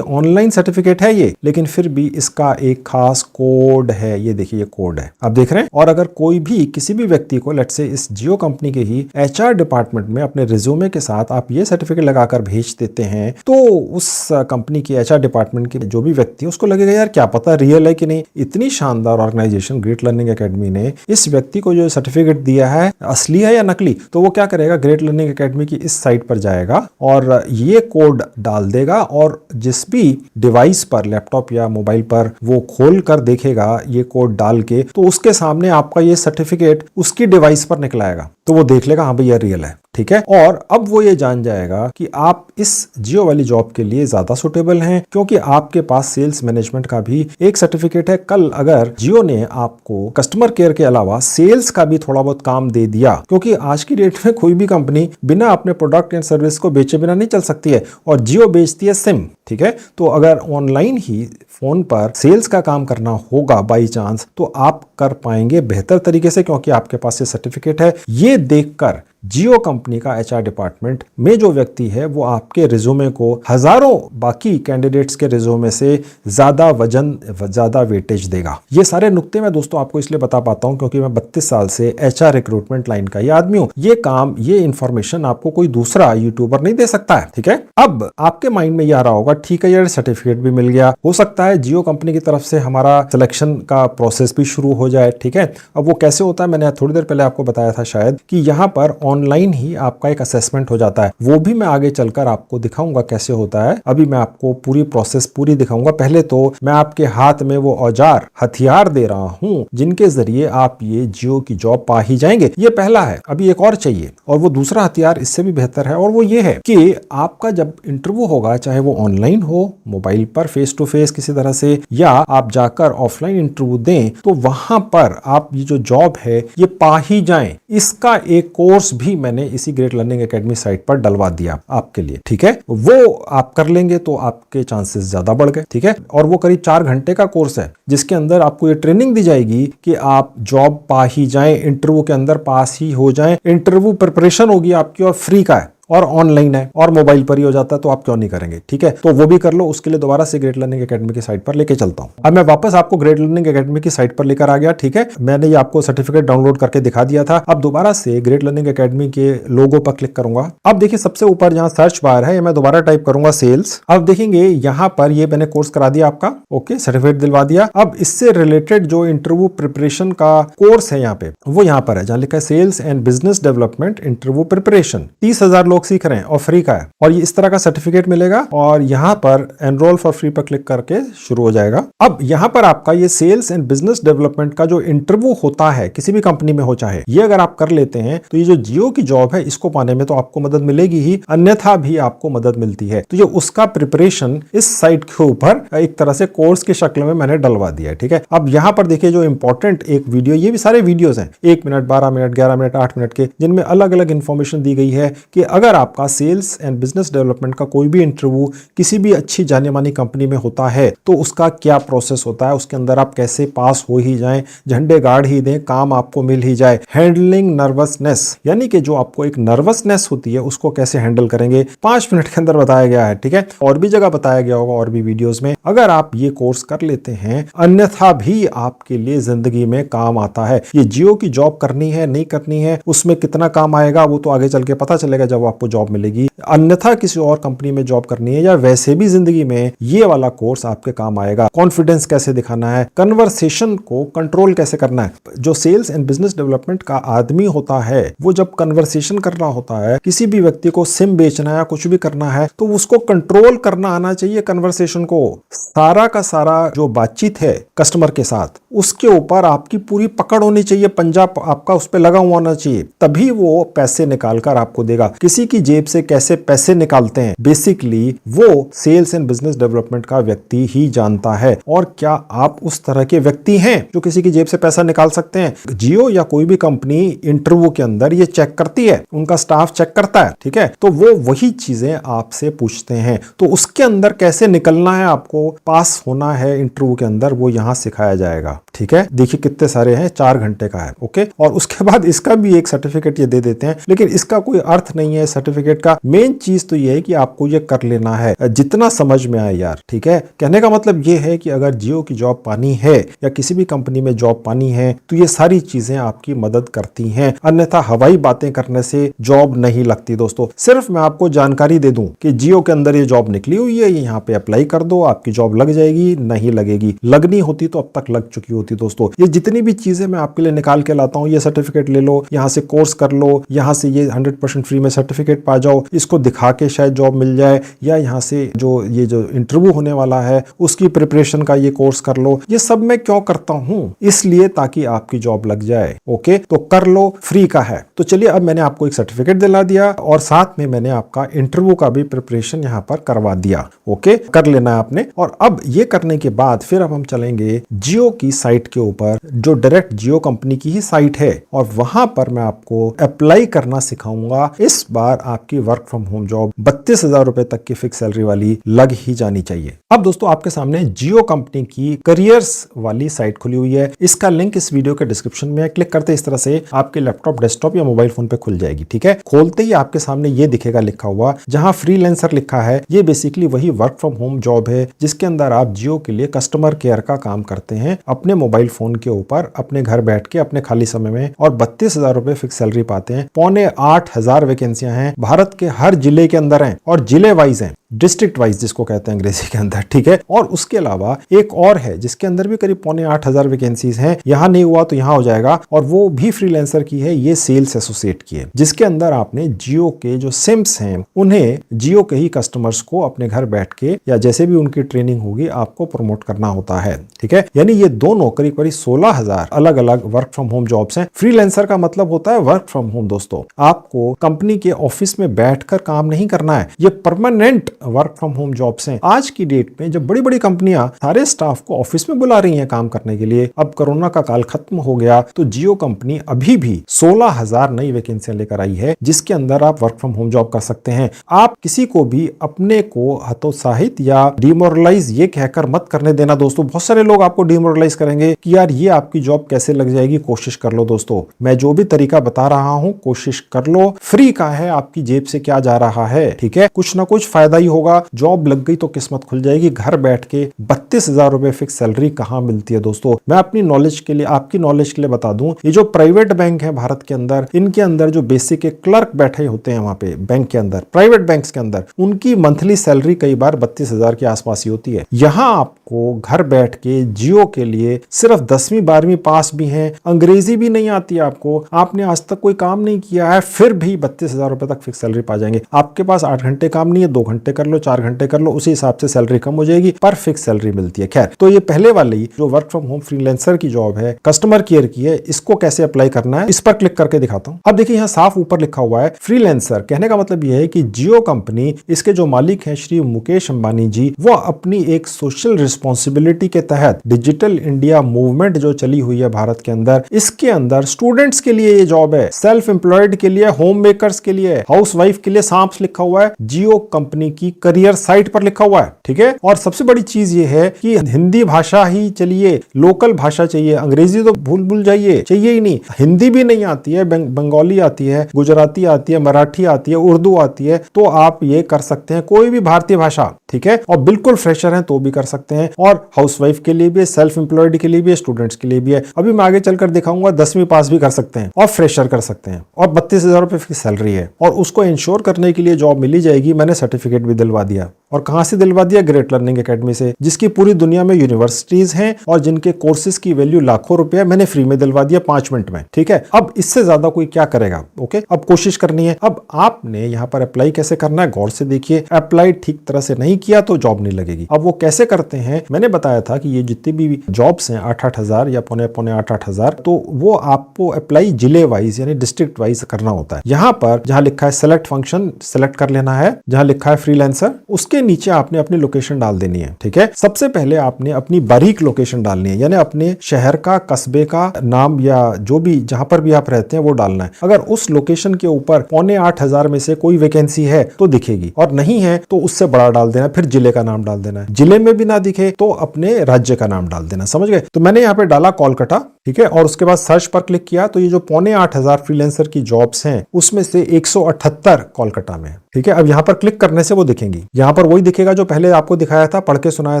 ऑनलाइन सर्टिफिकेट है ये, लेकिन फिर भी इसका एक खास कोड है। ये देखिए, ये कोड है, आप देख रहे हैं। और अगर कोई भी किसी भी व्यक्ति को लेट्स से इस जियो कंपनी के ही HR डिपार्टमेंट में अपने रिज्यूमे के साथ आप ये सर्टिफिकेट लगाकर भेज देते हैं तो उस कंपनी के HR डिपार्टमेंट के जो भी व्यक्ति है उसको लगेगा यार क्या पता रियल है कि नहीं। इतनी शानदार ऑर्गेनाइजेशन ग्रेट लर्निंग एकेडमी ने इस व्यक्ति को जो सर्टिफिकेट दिया है असली है या नकली, तो वो क्या करेगा, ग्रेट लर्निंग एकेडमी की इस साइट पर जाएगा और ये कोड डाल देगा और जिस भी डिवाइस पर, लैपटॉप या मोबाइल पर वो खोल कर देखेगा ये कोड डाल के, तो उसके सामने आपका ये सर्टिफिकेट उसकी डिवाइस पर निकल आएगा। तो वो देख लेगा हाँ भाई ये रियल है, ठीक है। और अब वो ये जान जाएगा कि आप इस जियो वाली जॉब के लिए ज्यादा सुटेबल हैं क्योंकि आपके पास सेल्स मैनेजमेंट का भी एक सर्टिफिकेट है। कल अगर जियो ने आपको कस्टमर केयर के अलावा सेल्स का भी थोड़ा बहुत काम दे दिया, क्योंकि आज की डेट में कोई भी कंपनी बिना अपने प्रोडक्ट एंड सर्विस को बेचे बिना नहीं चल सकती है और जियो बेचती है सिम, ठीक है। तो अगर ऑनलाइन ही फोन पर सेल्स का काम करना होगा बाई चांस तो आप कर पाएंगे बेहतर तरीके से क्योंकि आपके पास ये सर्टिफिकेट है। ये देखकर जियो कंपनी का HR डिपार्टमेंट में जो व्यक्ति है वो आपके रिज्यूमे को हजारों बाकी कैंडिडेट्स के रिज्यूमे से ज्यादा वजन, ज्यादा वेटेज देगा। ये सारे नुक्ते मैं दोस्तों आपको इसलिए बता पाता हूं क्योंकि मैं 32 साल से HR रिक्रूटमेंट लाइन का ये आदमी हूं। ये काम, ये इंफॉर्मेशन आपको कोई दूसरा यूट्यूबर नहीं दे सकता है, ठीक है। अब आपके माइंड में ये आ रहा होगा, ठीक है यार सर्टिफिकेट भी मिल गया, हो सकता है जियो कंपनी की तरफ से हमारा सिलेक्शन का प्रोसेस भी शुरू हो जाए, ठीक है। अब वो कैसे होता है, मैंने थोड़ी देर पहले आपको बताया था शायद कि यहाँ पर ऑनलाइन ही आपका एक असेसमेंट हो जाता है। वो भी मैं आगे चलकर आपको दिखाऊंगा कैसे होता है। अभी मैं आपको पूरी प्रोसेस पूरी दिखाऊंगा। पहले तो मैं आपके हाथ में वो औजार, हथियार दे रहा हूं जिनके जरिए आप ये जियो की जॉब पा ही जाएंगे। ये पहला है, अभी एक और चाहिए और वो दूसरा हथियार इससे भी बेहतर है और वो ये है कि आपका जब इंटरव्यू होगा, चाहे वो ऑनलाइन हो, मोबाइल पर फेस टू फेस किसी तरह से, या आप जाकर ऑफलाइन इंटरव्यू दें, तो वहां पर आप ये जो जॉब है ये पा ही जाएं। इसका एक कोर्स भी मैंने इसी ग्रेट लर्निंग एकेडमी साइट पर डलवा दिया आपके लिए, ठीक है। वो आप कर लेंगे तो आपके चांसेस ज्यादा बढ़ गए, ठीक है। और वो करीब 4 घंटे का कोर्स है जिसके अंदर आपको ये ट्रेनिंग दी जाएगी कि आप जॉब पा ही जाएं, इंटरव्यू के अंदर पास ही हो जाएं। इंटरव्यू प्रिपरेशन होगी आपकी और फ्री का है और ऑनलाइन है और मोबाइल पर ही हो जाता है, तो आप क्यों नहीं करेंगे, ठीक है। तो वो भी कर लो। उसके लिए दोबारा से ग्रेट लर्निंग एकेडमी की साइट पर लेके चलता हूं। अब मैं वापस आपको ग्रेट लर्निंग एकेडमी की साइट पर लेकर आ गया, ठीक है। मैंने ये आपको सर्टिफिकेट डाउनलोड करके दिखा दिया था। अब दोबारा से ग्रेट लर्निंग एकेडमी के लोगो पर क्लिक करूंगा। अब देखिए सबसे ऊपर जहां सर्च बार है, मैं दोबारा टाइप करूंगा सेल्स। अब देखेंगे यहां पर ये मैंने कोर्स करा दिया आपका, ओके, सर्टिफिकेट दिलवा दिया। अब इससे रिलेटेड जो इंटरव्यू प्रिपरेशन का कोर्स है यहाँ पे, वो यहाँ पर है जहां लिखा है sales and business development interview preparation. 30,000 लोग सीख रहे हैं और फ्री का है और ये इस तरह का सर्टिफिकेट मिलेगा और यहाँ पर एनरोल फॉर फ्री पर क्लिक करके शुरू हो जाएगा। अब यहाँ पर आपका ये सेल्स एंड बिजनेस डेवलपमेंट का जो इंटरव्यू होता है किसी भी कंपनी में हो चाहे, ये अगर आप कर लेते हैं तो ये जो जियो की जॉब है इसको पाने में तो आपको मदद मिलेगी ही, अन्यथा भी आपको मदद मिलती है। तो ये उसका प्रिपरेशन इस साइट के ऊपर एक तरह से कोर्स की शक्ल में मैंने डलवा दिया है, ठीक है। अब यहाँ पर देखिए जो इंपॉर्टेंट एक वीडियो, ये भी सारे वीडियोस हैं 1 मिनट, 12 मिनट, 11 मिनट, 8 मिनट के, जिनमें अलग अलग इंफॉर्मेशन दी गई है कि अगर अगर आपका सेल्स एंड बिजनेस डेवलपमेंट का कोई भी इंटरव्यू किसी भी अच्छी जानी मानी कंपनी में होता है तो उसका क्या प्रोसेस होता है, उसके अंदर आप कैसे पास हो ही जाएं, झंडे गाड़ ही दें, काम आपको मिल ही जाए। हैंडलिंग नर्वसनेस, यानी कि जो आपको एक नर्वसनेस होती है उसको कैसे हैंडल करेंगे 5 मिनट के अंदर बताया गया है। ठीक है, और भी जगह बताया गया होगा और भी वीडियोस में। अगर आप ये कोर्स कर लेते हैं, अन्यथा भी आपके लिए जिंदगी में काम आता है। ये जियो की जॉब करनी है नहीं करनी है, उसमें कितना काम आएगा वो तो आगे चल के पता चलेगा जब आपको जॉब मिलेगी। अन्यथा किसी और कंपनी में जॉब करनी है या वैसे भी जिंदगी में ये वाला कोर्स आपके काम आएगा। कॉन्फिडेंस कैसे दिखाना है, कन्वर्सेशन को कंट्रोल कैसे करना है। जो सेल्स एंड बिजनेस डेवलपमेंट का आदमी होता है वो जब कन्वर्सेशन कर रहा होता है, किसी भी व्यक्ति को सिम बेचना है कुछ भी करना है तो उसको कंट्रोल करना आना चाहिए। कन्वर्सेशन को सारा का सारा जो बातचीत है कस्टमर के साथ उसके ऊपर आपकी पूरी पकड़ होनी चाहिए, पंजा आपका उस पर लगा हुआ होना चाहिए, तभी वो पैसे निकाल कर आपको देगा। किसी की जेब से कैसे पैसे निकालते हैं बेसिकली वो सेल्स एंड बिजनेस डेवलपमेंट का व्यक्ति ही जानता है। और क्या आप उस तरह के व्यक्ति हैं जो किसी की जेब से पैसा निकाल सकते हैं? जियो या कोई भी कंपनी इंटरव्यू के अंदर ये चेक करती है, उनका स्टाफ चेक करता है। ठीक है, तो वो वही चीजें आपसे पूछते हैं, तो उसके अंदर कैसे निकलना है, आपको पास होना है इंटरव्यू के अंदर, वो यहां सिखाया जाएगा। ठीक है, देखिए कितने सारे हैं, 4 घंटे का है। ओके, और उसके बाद इसका भी एक सर्टिफिकेट ये दे देते हैं, लेकिन इसका कोई अर्थ नहीं है सर्टिफिकेट का। मेन चीज तो ये है कि आपको ये कर लेना है जितना समझ में आए यार। ठीक है, कहने का मतलब ये है कि अगर जियो की जॉब पानी है या किसी भी कंपनी में जॉब पानी है तो ये सारी चीजें आपकी मदद करती हैं, अन्यथा हवाई बातें करने से जॉब नहीं लगती। दोस्तों सिर्फ मैं आपको जानकारी दे दूं कि जियो के अंदर ये जॉब निकली हुई है, ये यहाँ पे अप्लाई कर दो, आपकी जॉब लग जाएगी, नहीं लगेगी। लगनी होती तो अब तक लग चुकी होती। दोस्तों ये जितनी भी चीजें मैं आपके लिए निकाल के लाता हूँ, ये सर्टिफिकेट ले लो, यहाँ से कोर्स कर लो, यहाँ से ये 100% फ्री में सर्टिफिकेट पा जाओ, इसको दिखा के शायद जॉब मिल जाए, या यहाँ से जो ये जो इंटरव्यू होने वाला है उसकी प्रिपरेशन का ये कोर्स कर लो। ये सब मैं क्यों करता हूँ? इसलिए ताकि आपकी जॉब लग जाए। ओके, तो कर लो, फ्री का है। तो चलिए अब मैंने आपको एक सर्टिफिकेट दिला दिया और साथ में मैंने आपका इंटरव्यू का भी प्रिपरेशन यहाँ पर करवा दिया। ओके, कर लेना है आपने। और अब ये करने के बाद फिर अब हम चलेंगे जियो की साइट के ऊपर, जो डायरेक्ट जियो कंपनी की ही साइट है, और वहां पर मैं आपको अप्लाई करना सिखाऊंगा। इस बार आपकी वर्क फ्रॉम होम जॉब 32,000 रुपए तक की फिक्स सैलरी वाली लग ही जानी चाहिए। अब दोस्तों आपके सामने जियो कंपनी की करियर्स वाली साइट खुली हुई है। इसका लिंक इस वीडियो के डिस्क्रिप्शन में है। क्लिक करते इस तरह से आपके लैपटॉप, डेस्कटॉप या मोबाइल फोन पे खुल जाएगी। ठीक है, खोलते ही आपके सामने ये दिखेगा लिखा हुआ, जहां फ्रीलांसर लिखा है। ये बेसिकली वही वर्क फ्रॉम होम जॉब है जिसके अंदर आप जियो के लिए कस्टमर केयर का काम करते हैं अपने मोबाइल फोन के ऊपर, अपने घर बैठ के अपने खाली समय में, और 32,000 रुपए फिक्स सैलरी पाते हैं। 8,500 वैकेंसियां हैं, भारत के हर जिले के अंदर हैं और जिले वाइज हैं, डिस्ट्रिक्ट वाइज जिसको कहते हैं अंग्रेजी के अंदर। ठीक है, और उसके अलावा एक और है जिसके अंदर भी करीब 8,500 वैकेंसीज हैं। यहां नहीं हुआ तो यहां हो जाएगा, और वो भी फ्रीलांसर की है, ये सेल्स एसोसिएट की है, जिसके अंदर आपने जियो के जो सिम्स हैं उन्हें जियो के ही कस्टमर्स को अपने घर बैठ के या जैसे भी उनकी ट्रेनिंग होगी आपको प्रमोट करना होता है। ठीक है, यानी ये दोनों करीब 16,000 अलग अलग वर्क फ्रॉम होम जॉब्स हैं। फ्रीलांसर का मतलब होता है वर्क फ्रॉम होम। दोस्तों आपको कंपनी के ऑफिस में बैठकर काम नहीं करना है, ये permanent work from home jobs हैं। आज की डेट में जब बड़ी बड़ी कंपनियां सारे स्टाफ को ऑफिस में बुला रही हैं काम करने के लिए, अब कोरोना का काल खत्म हो गया तो जियो कंपनी अभी भी 16,000 नई वैकेंसियां लेकर आई है जिसके अंदर आप वर्क फ्रॉम होम जॉब कर सकते हैं। आप किसी को भी अपने को हतोत्साहित या डिमोरलाइज ये कहकर मत करने देना। दोस्तों बहुत सारे लोग आपको डिमोरलाइज करेंगे कि यार ये आपकी जॉब कैसे लग जाएगी, कोशिश कर लो। दोस्तों मैं जो भी तरीका बता रहा हूं कोशिश कर लो, फ्री का है, आपकी जेब से क्या जा रहा है। ठीक है, कुछ ना कुछ फायदा ही होगा। जॉब लग गई तो किस्मत खुल जाएगी। घर बैठ के 32,000 रुपए फिक्स सैलरी कहां मिलती है? दोस्तों मैं अपनी नॉलेज के लिए, आपकी नॉलेज के लिए बता दूं, ये जो प्राइवेट बैंक है भारत के अंदर, इनके अंदर जो बेसिक क्लर्क बैठे होते हैं वहां पे बैंक के अंदर, प्राइवेट बैंक्स के अंदर, उनकी मंथली सैलरी कई बार 32,000 के आसपास ही होती है। यहां आपको घर बैठ के जियो के लिए सिर्फ 10वीं 12वीं पास भी हैं, अंग्रेजी भी नहीं आती आपको, आपने आज तक कोई काम नहीं किया है, फिर भी 32,000 रुपए तक फिक्स सैलरी पा जाएंगे। आपके पास 8 घंटे काम नहीं है, 2 घंटे कर लो, 4 घंटे कर लो, उसी हिसाब से सैलरी कम हो जाएगी, पर फिक्स सैलरी मिलती है। खैर, तो ये पहले वाली जो वर्क फ्रॉम होम फ्रीलांसर की जॉब है, कस्टमर केयर की है, इसको कैसे अप्लाई करना है इस पर क्लिक करके दिखाता हूं। अब देखिए यहाँ साफ ऊपर लिखा हुआ है फ्रीलांसर। कहने का मतलब यह है कि जियो कंपनी, इसके जो मालिक हैं श्री मुकेश अंबानी जी, वो अपनी एक सोशल रिस्पॉन्सिबिलिटी के तहत डिजिटल इंडिया मूवमेंट जो चली हुई है भारत के अंदर, इसके अंदर स्टूडेंट्स के लिए ये जॉब है, सेल्फ एम्प्लॉयड के लिए, होम मेकर्स के लिए, हाउस वाइफ के लिए। सांप लिखा हुआ है जियो कंपनी की करियर साइट पर लिखा हुआ है, ठीक है। और सबसे बड़ी चीज ये है कि हिंदी भाषा ही चलिए, लोकल भाषा चाहिए, अंग्रेजी तो भूल जाइए, चाहिए ही नहीं। हिंदी भी नहीं आती है, बंगाली आती है, गुजराती आती है, मराठी आती है, उर्दू आती है, तो आप ये कर सकते हैं, कोई भी भारतीय भाषा, ठीक है। और बिल्कुल फ्रेशर हैं तो भी कर सकते हैं, और हाउसवाइफ के लिए भी है, सेल्फ एम्प्लॉयड के लिए भी है, स्टूडेंट्स के लिए भी है। अभी मैं आगे चलकर दिखाऊंगा 10वीं पास भी कर सकते हैं और फ्रेशर कर सकते हैं, और 32,000 रुपए की सैलरी है। और उसको इंश्योर करने के लिए जॉब मिली जाएगी। मैंने सर्टिफिकेट भी दिलवा दिया, और कहां से दिलवा दिया? ग्रेट लर्निंग एकेडमी से, जिसकी पूरी दुनिया में यूनिवर्सिटीज हैं और जिनके कोर्सेज की वैल्यू लाखों रुपए। मैंने फ्री में दिलवा दिया 5 मिनट में, ठीक है। अब इससे ज्यादा कोई क्या करेगा? ओके, अब कोशिश करनी है। अब आपने यहां पर अप्लाई कैसे करना है, गौर से देखिए। अप्लाई ठीक तरह से नहीं किया तो जॉब नहीं लगेगी। अब वो कैसे करते हैं? मैंने बताया था कि ये जितनी भी जॉब्स हैं 8-8 हजार या पौने 8-8 हजार, तो वो आपको अप्लाई जिले वाइज यानी डिस्ट्रिक्ट वाइज करना होता है। यहां पर जहां लिखा है सेलेक्ट फंक्शन, सेलेक्ट कर लेना है। जहां लिखा है फ्रीलांसर, उसके नीचे आपने अपनी लोकेशन डाल देनी है, ठीक है। सबसे पहले आपने अपनी बारीक लोकेशन डालनी है, यानी अपने शहर का, कस्बे का नाम या जो भी जहां पर भी आप रहते हैं वो डालना है। अगर उस लोकेशन के ऊपर पौने 8 हजार में से कोई वैकेंसी है तो दिखेगी, और नहीं है तो उससे बड़ा डाल देना। फिर जिले का नाम डाल देना है। जिले में भी ना दिखे तो अपने राज्य का नाम डाल देना, समझ गए। तो मैंने यहाँ पे डाला कोलकाता, ठीक है, और उसके बाद सर्च पर क्लिक किया तो ये जो पौने 8 हजार फ्रीलांसर की जॉब्स हैं उसमें से 178 कोलकाता में, ठीक है। अब यहां पर क्लिक करने से वो दिखेंगी। यहां पर वही दिखेगा जो पहले आपको दिखाया था, पढ़ के सुनाया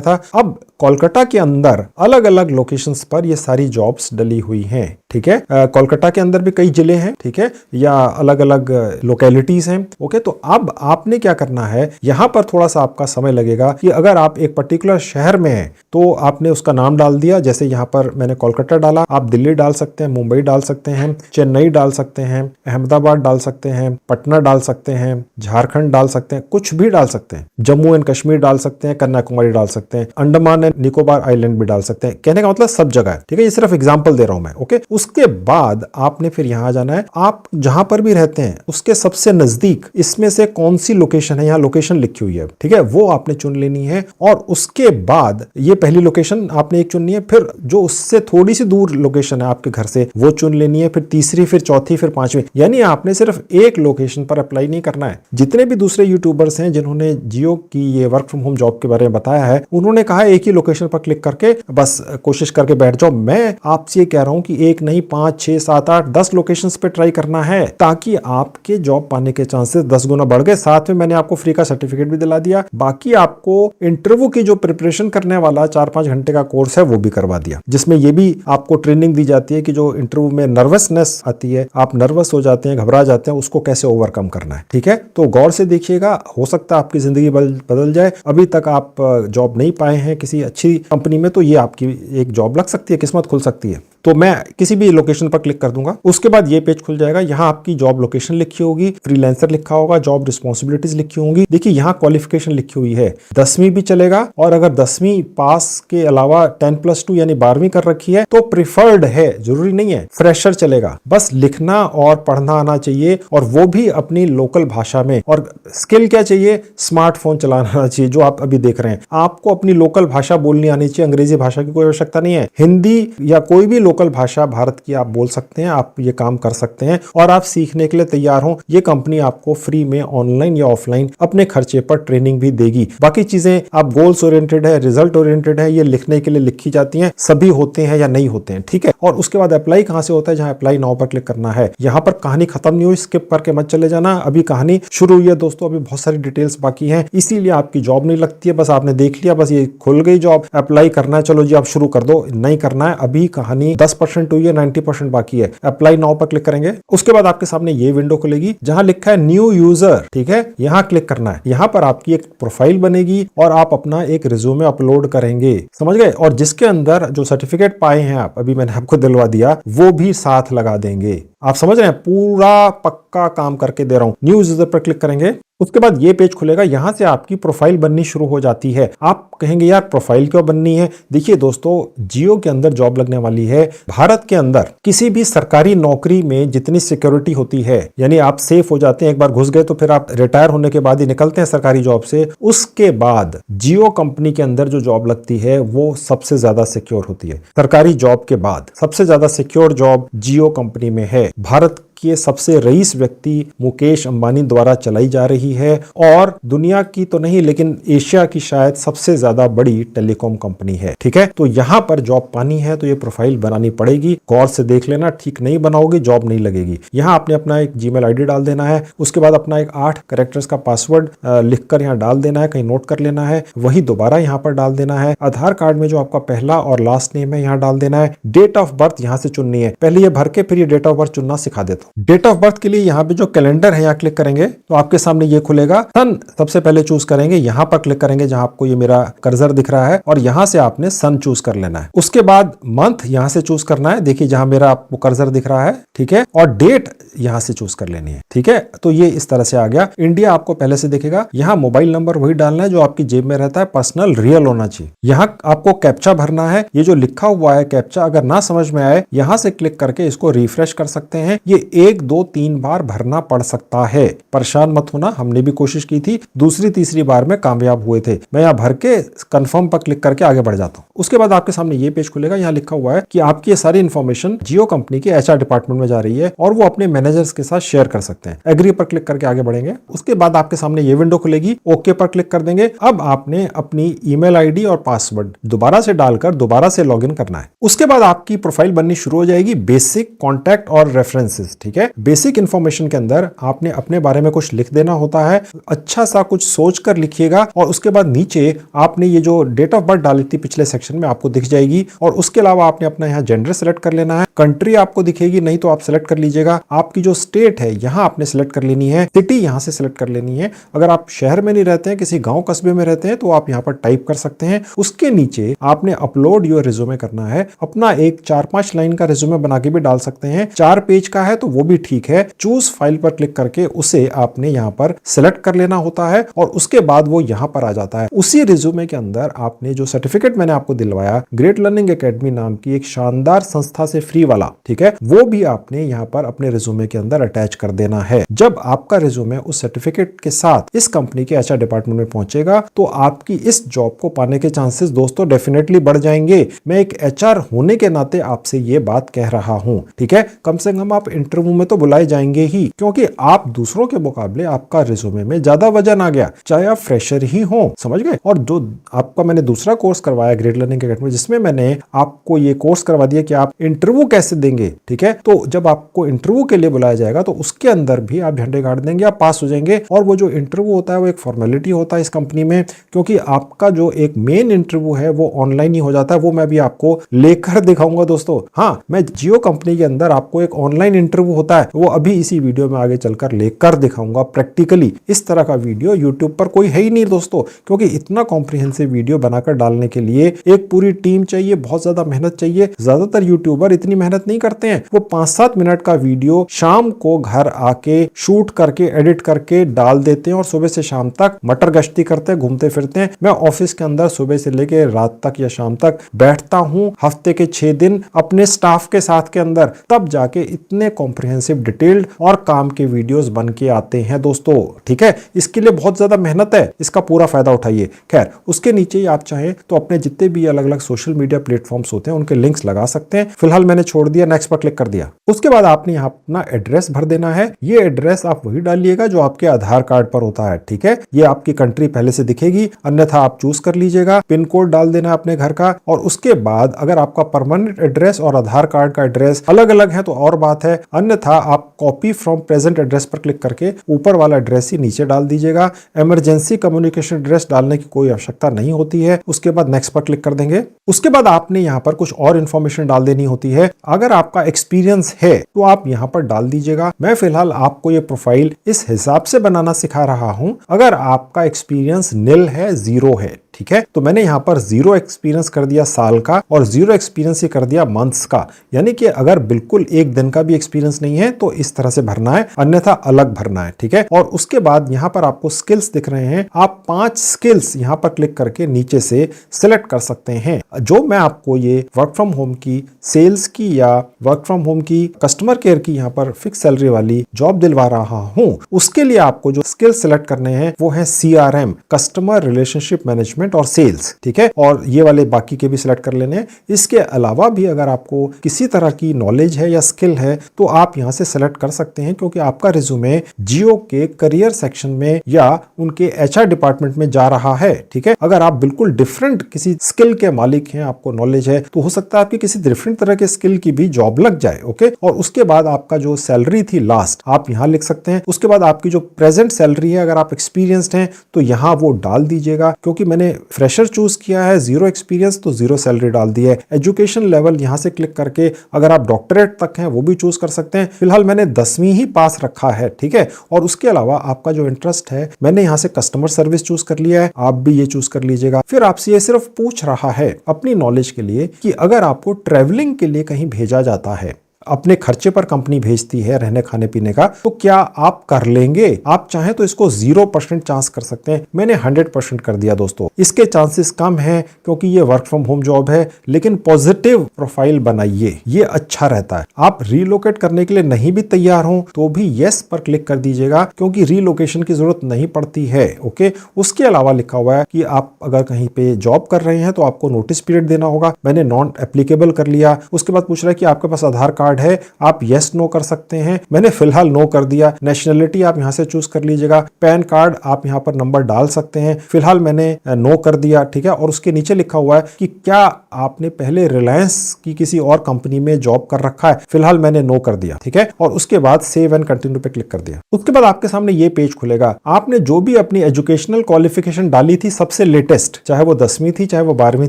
था। अब कोलकाता के अंदर अलग अलग लोकेशंस पर ये सारी जॉब्स डली हुई हैं, ठीक है। कोलकाता के अंदर भी कई जिले हैं, ठीक है, या अलग अलग लोकेलिटीज हैं। ओके, तो अब आपने क्या करना है, यहां पर थोड़ा सा आपका समय लगेगा कि अगर आप एक पर्टिकुलर शहर में हैं तो आपने उसका नाम डाल दिया। जैसे यहां पर मैंने कोलकाता डाला, आप दिल्ली डाल सकते हैं, मुंबई डाल सकते हैं, चेन्नई डाल सकते हैं, अहमदाबाद डाल सकते हैं, पटना डाल सकते हैं, झारखंड डाल सकते हैं, कुछ भी डाल सकते हैं, जम्मू एंड कश्मीर डाल सकते हैं, कन्याकुमारी डाल सकते हैं, अंडमान एंड निकोबार आइलैंड भी डाल सकते हैं। कहने का मतलब सब जगह है, ठीक है। ये सिर्फ एग्जांपल दे रहा हूं मैं, ओके। उसके बाद आपने फिर यहां जाना है। आप जहां पर भी रहते हैं उसके सबसे नजदीक इसमें से कौन सी लोकेशन है, यहां लोकेशन लिखी हुई है, ठीक है, वो आपने चुन लेनी है। और उसके बाद ये पहली लोकेशन आपने एक चुननी है, फिर जो उससे थोड़ी सी दूर लोकेशन है आपके घर से वो चुन लेनी है, फिर तीसरी, फिर चौथी, फिर पांचवी। यानी आपने सिर्फ एक लोकेशन पर अप्लाई नहीं करना है। जितने भी दूसरे यूट्यूबर्स हैं जिन्होंने जियो की ये वर्क फ्रॉम होम जॉब के बारे में बताया है, उन्होंने कहा एक ही लोकेशन पर क्लिक करके बस कोशिश करके बैठ जाओ। मैं आपसे कह रहा हूं कि एक नहीं, 5, 6, 7, 8, 10 लोकेशंस पे ट्राई करना है, ताकि आपके जॉब पाने के चांसेस 10 गुना बढ़ गए। साथ में मैंने आपको फ्री का सर्टिफिकेट भी दिला दिया। बाकी आपको इंटरव्यू की जो प्रिपरेशन करने वाला 4-5 घंटे का कोर्स है वो भी करवा दिया, जिसमें ये भी आपको ट्रेनिंग दी जाती है कि जो इंटरव्यू में नर्वसनेस आती है, आप नर्वस हो जाते हैं, घबरा जाते हैं, उसको कैसे ओवरकम करना है, ठीक है। तो गौर से देखिएगा, हो सकता है आपकी जिंदगी बदल जाए। अभी तक आप जॉब नहीं पाए हैं किसी अच्छी कंपनी में, तो ये आपकी एक जॉब लग सकती है, किस्मत खुल सकती है। तो मैं किसी भी लोकेशन पर क्लिक कर दूंगा, उसके बाद ये पेज खुल जाएगा। यहाँ आपकी जॉब लोकेशन लिखी होगी, फ्रीलांसर लिखा होगा, जॉब रिस्पॉन्सिबिलिटीज लिखी होंगी। देखिए यहाँ क्वालिफिकेशन लिखी हुई है, 10वीं भी चलेगा, और अगर 10वीं पास के अलावा 10+2 यानी 12वीं कर रखी है तो प्रिफर्ड है, जरूरी नहीं है। फ्रेशर चलेगा, बस लिखना और पढ़ना आना चाहिए, और वो भी अपनी लोकल भाषा में। और स्किल क्या चाहिए? स्मार्टफोन चलाना आना चाहिए, जो आप अभी देख रहे हैं। आपको अपनी लोकल भाषा बोलनी आनी चाहिए, अंग्रेजी भाषा की कोई आवश्यकता नहीं है। हिंदी या कोई भी लोकल भाषा भारत की आप बोल सकते हैं, आप ये काम कर सकते हैं, और आप सीखने के लिए तैयार हो। ये कंपनी आपको फ्री में ऑनलाइन या ऑफलाइन अपने खर्चे पर ट्रेनिंग भी देगी। बाकी चीजें आप गोल्स ओरिएंटेड है, रिजल्ट ओरिएंटेड है, ये लिखने के लिए लिखी जाती हैं, सभी होते हैं या नहीं होते हैं, ठीक है। और उसके बाद अप्लाई कहां से होता है? जहां अप्लाई नाउ पर क्लिक करना है। यहां पर कहानी खत्म नहीं हुई, स्किप करके मत चले जाना, अभी कहानी शुरू हुई है दोस्तों। अभी बहुत सारी डिटेल्स बाकी हैं, इसीलिए आपकी जॉब नहीं लगती है। बस आपने देख लिया, बस ये खुल गई जॉब, अप्लाई करना है, चलो जी आप शुरू कर दो। नहीं करना है, अभी कहानी 10% हुई है, 90% बाकी है। अप्लाई नाउ पर क्लिक करेंगे, उसके बाद आपके सामने ये विंडो खुलेगी जहां लिखा है न्यू यूजर, ठीक है। यहां क्लिक करना है। यहां पर आपकी एक प्रोफाइल बनेगी और आप अपना एक रिज्यूमे अपलोड करेंगे, समझ गए। और जिसके अंदर जो सर्टिफिकेट पाए हैं आप, अभी मैंने आपको दिलवा दिया, वो भी साथ लगा देंगे। आप समझ रहे हैं, पूरा पक्का काम करके दे रहा हूं। न्यू यूजर पर क्लिक करेंगे, उसके बाद ये पेज खुलेगा, यहां से आपकी प्रोफाइल बननी शुरू हो जाती है। आप कहेंगे यार प्रोफाइल क्यों बननी है? देखिए दोस्तों, जियो के अंदर जॉब लगने वाली है। भारत के अंदर किसी भी सरकारी नौकरी में जितनी सिक्योरिटी होती है, यानी आप सेफ हो जाते हैं, एक बार घुस गए तो फिर आप रिटायर होने के बाद ही निकलते हैं सरकारी जॉब से, उसके बाद जियो कंपनी के अंदर जो जॉब लगती है वो सबसे ज्यादा सिक्योर होती है। सरकारी जॉब के बाद सबसे ज्यादा सिक्योर जॉब जियो कंपनी में है। भारत के सबसे रईस व्यक्ति मुकेश अंबानी द्वारा चलाई जा रही है और दुनिया की तो नहीं लेकिन एशिया की शायद सबसे ज्यादा बड़ी टेलीकॉम कंपनी है। ठीक है, तो यहां पर जॉब पानी है तो ये प्रोफाइल बनानी पड़ेगी। गौर से देख लेना, ठीक नहीं बनाओगे जॉब नहीं लगेगी। यहां आपने अपना एक जीमेल आईडी डाल देना है, उसके बाद अपना एक 8 कैरेक्टर्स का पासवर्ड लिखकर यहां डाल देना है, कहीं नोट कर लेना है, वही दोबारा यहां पर डाल देना है। आधार कार्ड में जो आपका पहला और लास्ट नेम है यहां डाल देना है। डेट ऑफ बर्थ यहां से चुननी है, पहले ये भर के फिर ये डेट ऑफ बर्थ चुनना सिखा देता हूं। डेट ऑफ बर्थ के लिए यहाँ पे जो कैलेंडर है यहाँ क्लिक करेंगे तो आपके सामने ये खुलेगा। सन सबसे पहले चूज करेंगे, यहाँ पर क्लिक करेंगे जहां आपको ये मेरा कर्सर दिख रहा है और यहां से आपने सन चूज कर लेना है। उसके बाद मंथ यहां से चूज करना है, देखिए जहां मेरा आपको कर्सर दिख रहा है। ठीक है, और डेट यहां से चूज कर लेनी है। ठीक है, तो ये इस तरह से आ गया। इंडिया आपको पहले से दिखेगा। यहाँ मोबाइल नंबर वही डालना है जो आपकी जेब में रहता है, पर्सनल रियल होना चाहिए। यहाँ आपको कैप्चा भरना है, ये जो लिखा हुआ है कैप्चा अगर ना समझ में आए यहां से क्लिक करके इसको रिफ्रेश कर सकते हैं। ये 1 2 3 बार भरना पड़ सकता है, परेशान मत होना, हमने भी कोशिश की थी, दूसरी तीसरी बार में कामयाब हुए थे। मैं यहाँ भर के कंफर्म पर क्लिक करके आगे बढ़ जाता हूँ। उसके बाद आपके सामने ये पेज खुलेगा, यहाँ लिखा हुआ है कि आपकी ये सारी इंफॉर्मेशन जियो कंपनी के एचआर डिपार्टमेंट में जा रही है और वो अपने मैनेजर्स के साथ शेयर कर सकते हैं। एग्री पर क्लिक करके आगे बढ़ेंगे। उसके बाद आपके सामने ये विंडो खुलेगी, ओके पर क्लिक कर देंगे। अब आपने अपनी ईमेल आईडी और पासवर्ड दोबारा से डालकर दोबारा से लॉगिन करना है। उसके बाद आपकी प्रोफाइल बननी शुरू हो जाएगी। बेसिक, कॉन्टैक्ट और रेफरेंसेस। ठीक है, बेसिक इंफॉर्मेशन के अंदर आपने अपने बारे में कुछ लिख देना होता है, अच्छा सा कुछ सोचकर लिखिएगा और उसके बाद नीचे आपने ये जो डेट ऑफ बर्थ डाली थी पिछले सेक्शन में आपको दिख जाएगी और उसके अलावा आपने अपना यहाँ जेंडर सेलेक्ट कर लेना है। कंट्री आपको दिखेगी, नहीं तो आप सेलेक्ट कर लीजिएगा। आपकी जो स्टेट है यहाँ आपने सेलेक्ट कर लेनी है, सिटी यहाँ से सेलेक्ट कर लेनी है। अगर आप शहर में नहीं रहते हैं, किसी गांव कस्बे में रहते हैं तो आप यहाँ पर टाइप कर सकते हैं। उसके नीचे आपने अपलोड योर रिज्यूमे करना है। अपना एक 4-5 लाइन का रिज्यूमे बना के भी डाल सकते हैं, 4 पेज का है तो वो भी ठीक है। चूज फाइल पर क्लिक करके उसे आपने यहाँ पर सिलेक्ट कर लेना होता है और उसके बाद वो यहाँ पर आ जाता है। उसी रिज्यूमे के अंदर आपने जो सर्टिफिकेट मैंने आपको दिलवाया ग्रेट लर्निंग एकेडमी नाम की एक शानदार संस्था से फ्री वाला, ठीक है, वो भी आपने यहाँ पर अपने रिज्यूमे के अंदर अटैच कर देना है। जब आपका रिज्यूमे उस सर्टिफिकेट के साथ इस कंपनी के एचआर डिपार्टमेंट में पहुंचेगा तो आपकी इस जॉब को पाने के चांसेस दोस्तों डेफिनेटली बढ़ जाएंगे। मैं एक एचआर होने के नाते आपसे ये बात कह रहा हूं। ठीक है, कम से कम आप इंटरव्यू में तो बुलाए जाएंगे ही, क्योंकि आप दूसरों के मुकाबले आपका रिज्यूमे में ज्यादा वजन आ गया, चाहे आप फ्रेशर ही हो, समझ गए। और जो आपका मैंने दूसरा कोर्स करवाया ग्रेट लर्निंग एकेडमी, जिसमें मैंने आपको ये कोर्स करवा दिया कि आप इंटरव्यू कैसे देंगे। ठीक है, तो जब आपको इंटरव्यू के लिए बुलाया जाएगा तो उसके अंदर भी आप झंडे गाड़ देंगे, आप पास हो जाएंगे। और वो जो इंटरव्यू होता है वो एक फॉर्मेलिटी होता है इस कंपनी में, क्योंकि आपका जो एक मेन इंटरव्यू है वो ऑनलाइन ही हो जाता है। वो मैं भी आपको लेकर दिखाऊंगा दोस्तों। हाँ, मैं जियो कंपनी के अंदर आपको एक ऑनलाइन इंटरव्यू होता है वो अभी इसी वीडियो में आगे चलकर लेकर दिखाऊंगा प्रैक्टिकली। इस तरह का वीडियो यूट्यूब पर कोई है ही नहीं दोस्तों, क्योंकि इतना कॉम्प्रिहेंसिव वीडियो बनाकर डालने के लिए एक पूरी टीम चाहिए, बहुत ज्यादा मेहनत चाहिए। ज्यादातर यूट्यूबर इतनी मेहनत नहीं करते हैं, वो 5-7 मिनट का वीडियो शाम को घर आके शूट करके एडिट करके डाल देते हैं और सुबह से शाम तक मटर गश्ती करते हैं, घूमते फिरते हैं। मैं ऑफिस के अंदर सुबह से लेके रात तक या शाम तक बैठता हूं, हफ्ते के 6 दिन अपने स्टाफ के साथ के अंदर, तब जाके इतने कॉम्प्रिहेंसिव डिटेल्ड और काम के वीडियोस बन के आते हैं दोस्तों। ठीक है, इसके लिए बहुत ज्यादा मेहनत है, इसका पूरा फायदा उठाइए। खैर, उसके नीचे ही आप चाहें तो अपने जितने भी अलग अलग सोशल मीडिया प्लेटफॉर्म्स होते हैं उनके लिंक्स लगा सकते हैं। फिलहाल मैंने छोड़ दिया, नेक्स्ट पर क्लिक कर दिया। उसके बाद आपने यहाँ अपना एड्रेस भर देना है। ये एड्रेस आप वही डालिएगा जो आपके आधार कार्ड पर होता है। ठीक है, ये आपकी कंट्री पहले से दिखेगी, अन्यथा आप चूज कर लीजिएगा। पिन कोड डाल देना अपने घर का। और उसके बाद अगर आपका परमानेंट एड्रेस और आधार कार्ड का एड्रेस अलग अलग है तो और बात है, अन्यथा आप कॉपी फ्रॉम प्रेजेंट एड्रेस पर क्लिक करके ऊपर वाला एड्रेस ही नीचे डाल दीजिएगा। इमरजेंसी कम्युनिकेशन एड्रेस डालने की कोई आवश्यकता नहीं होती है। उसके बाद नेक्स्ट पर क्लिक कर देंगे। उसके बाद आपने यहाँ पर कुछ और इंफॉर्मेशन डाल देनी होती है। अगर आपका एक्सपीरियंस है तो आप यहाँ पर डाल दीजिएगा। मैं फिलहाल आपको ये प्रोफाइल इस हिसाब से बनाना सिखा रहा हूं। अगर आपका एक्सपीरियंस निल है, 0 है, ठीक है। तो मैंने यहाँ पर 0 एक्सपीरियंस कर दिया साल का और 0 एक्सपीरियंस ही कर दिया मंथ्स का, यानी कि अगर बिल्कुल एक दिन का भी एक्सपीरियंस नहीं है तो इस तरह से भरना है, अन्यथा अलग भरना है, ठीक है। और उसके बाद यहाँ पर आपको स्किल्स दिख रहे हैं, आप 5 स्किल्स यहाँ पर क्लिक करके नीचे से सिलेक्ट कर सकते हैं। जो मैं आपको ये वर्क फ्रॉम होम की, सेल्स की या वर्क फ्रॉम होम की, कस्टमर केयर की यहाँ पर फिक्स सैलरी वाली जॉब दिलवा रहा हूं, उसके लिए आपको जो स्किल सिलेक्ट करने हैं वो है CRM, कस्टमर रिलेशनशिप मैनेजमेंट और सेल्स, ठीक है। और ये वाले बाकी के भी सिलेक्ट कर लेने हैं। इसके अलावा भी अगर आपको किसी तरह की नॉलेज है या स्किल है तो आप यहाँ से सिलेक्ट कर सकते हैं, क्योंकि आपका रिज्यूमे जियो के करियर सेक्शन में या उनके HR डिपार्टमेंट में जा रहा है, ठीक है। अगर आप बिल्कुल डिफरेंट किसी स्किल के मालिक हैं, आपको नॉलेज है, तो हो सकता है आपकी किसी डिफरेंट तरह के स्किल की भी जॉब लग जाए, ओके। और उसके बाद आपका जो सैलरी थी लास्ट, आप यहां लिख सकते हैं। उसके बाद आपकी जो प्रेजेंट सैलरी है, अगर आप एक्सपीरियंस्ड हैं तो यहां वो डाल दीजिएगा। क्योंकि मैंने फ्रेशर चूज किया है, 0 एक्सपीरियंस, तो 0 सैलरी डाल दी है। एजुकेशन लेवल यहां से क्लिक करके अगर आप डॉक्टरेट तक हैं वो भी चूज कर सकते हैं। फिलहाल मैंने 10वीं ही पास रखा है, ठीक है। और उसके अलावा आपका जो इंटरेस्ट है, मैंने यहां से कस्टमर सर्विस चूज कर लिया है, आप भी ये चूज कर लीजिएगा। फिर आपसे ये सिर्फ पूछ रहा है अपनी नॉलेज के लिए कि अगर आपको ट्रैवलिंग के लिए कहीं भेजा जाता है, अपने खर्चे पर कंपनी भेजती है रहने खाने पीने का, तो क्या आप कर लेंगे? आप चाहें तो इसको 0% चांस कर सकते हैं, मैंने 100% कर दिया दोस्तों। इसके चांसेस कम हैं क्योंकि ये वर्क फ्रॉम होम जॉब है, लेकिन पॉजिटिव प्रोफाइल बनाइए, ये अच्छा रहता है। आप रीलोकेट करने के लिए नहीं भी तैयार हो तो भी येस पर क्लिक कर दीजिएगा, क्योंकि रीलोकेशन की जरूरत नहीं पड़ती है, ओके। उसके अलावा लिखा हुआ है कि आप अगर कहीं पे जॉब कर रहे हैं तो आपको नोटिस पीरियड देना होगा, मैंने नॉन एप्लीकेबल कर लिया। उसके बाद पूछ रहा है कि आपके पास आधार कार्ड है, आप यस नो कर सकते हैं, मैंने फिलहाल नो कर दिया। नेशनलिटी आप यहां से चूज कर लीजिएगा। पैन कार्ड आप यहां पर नंबर डाल सकते हैं, फिलहाल मैंने नो कर दिया, ठीक है। और उसके नीचे लिखा हुआ है कि क्या आपने पहले रिलायंस की किसी और कंपनी में जॉब कर रखा है, फिलहाल मैंने नो कर दिया, ठीक है। और उसके बाद सेव एंड कंटिन्यू पे क्लिक कर दिया। उसके बाद आपके सामने ये पेज खुलेगा। आपने जो भी अपनी एजुकेशनल क्वालिफिकेशन डाली थी सबसे लेटेस्ट, चाहे वो 10वीं थी, चाहे वो 12वीं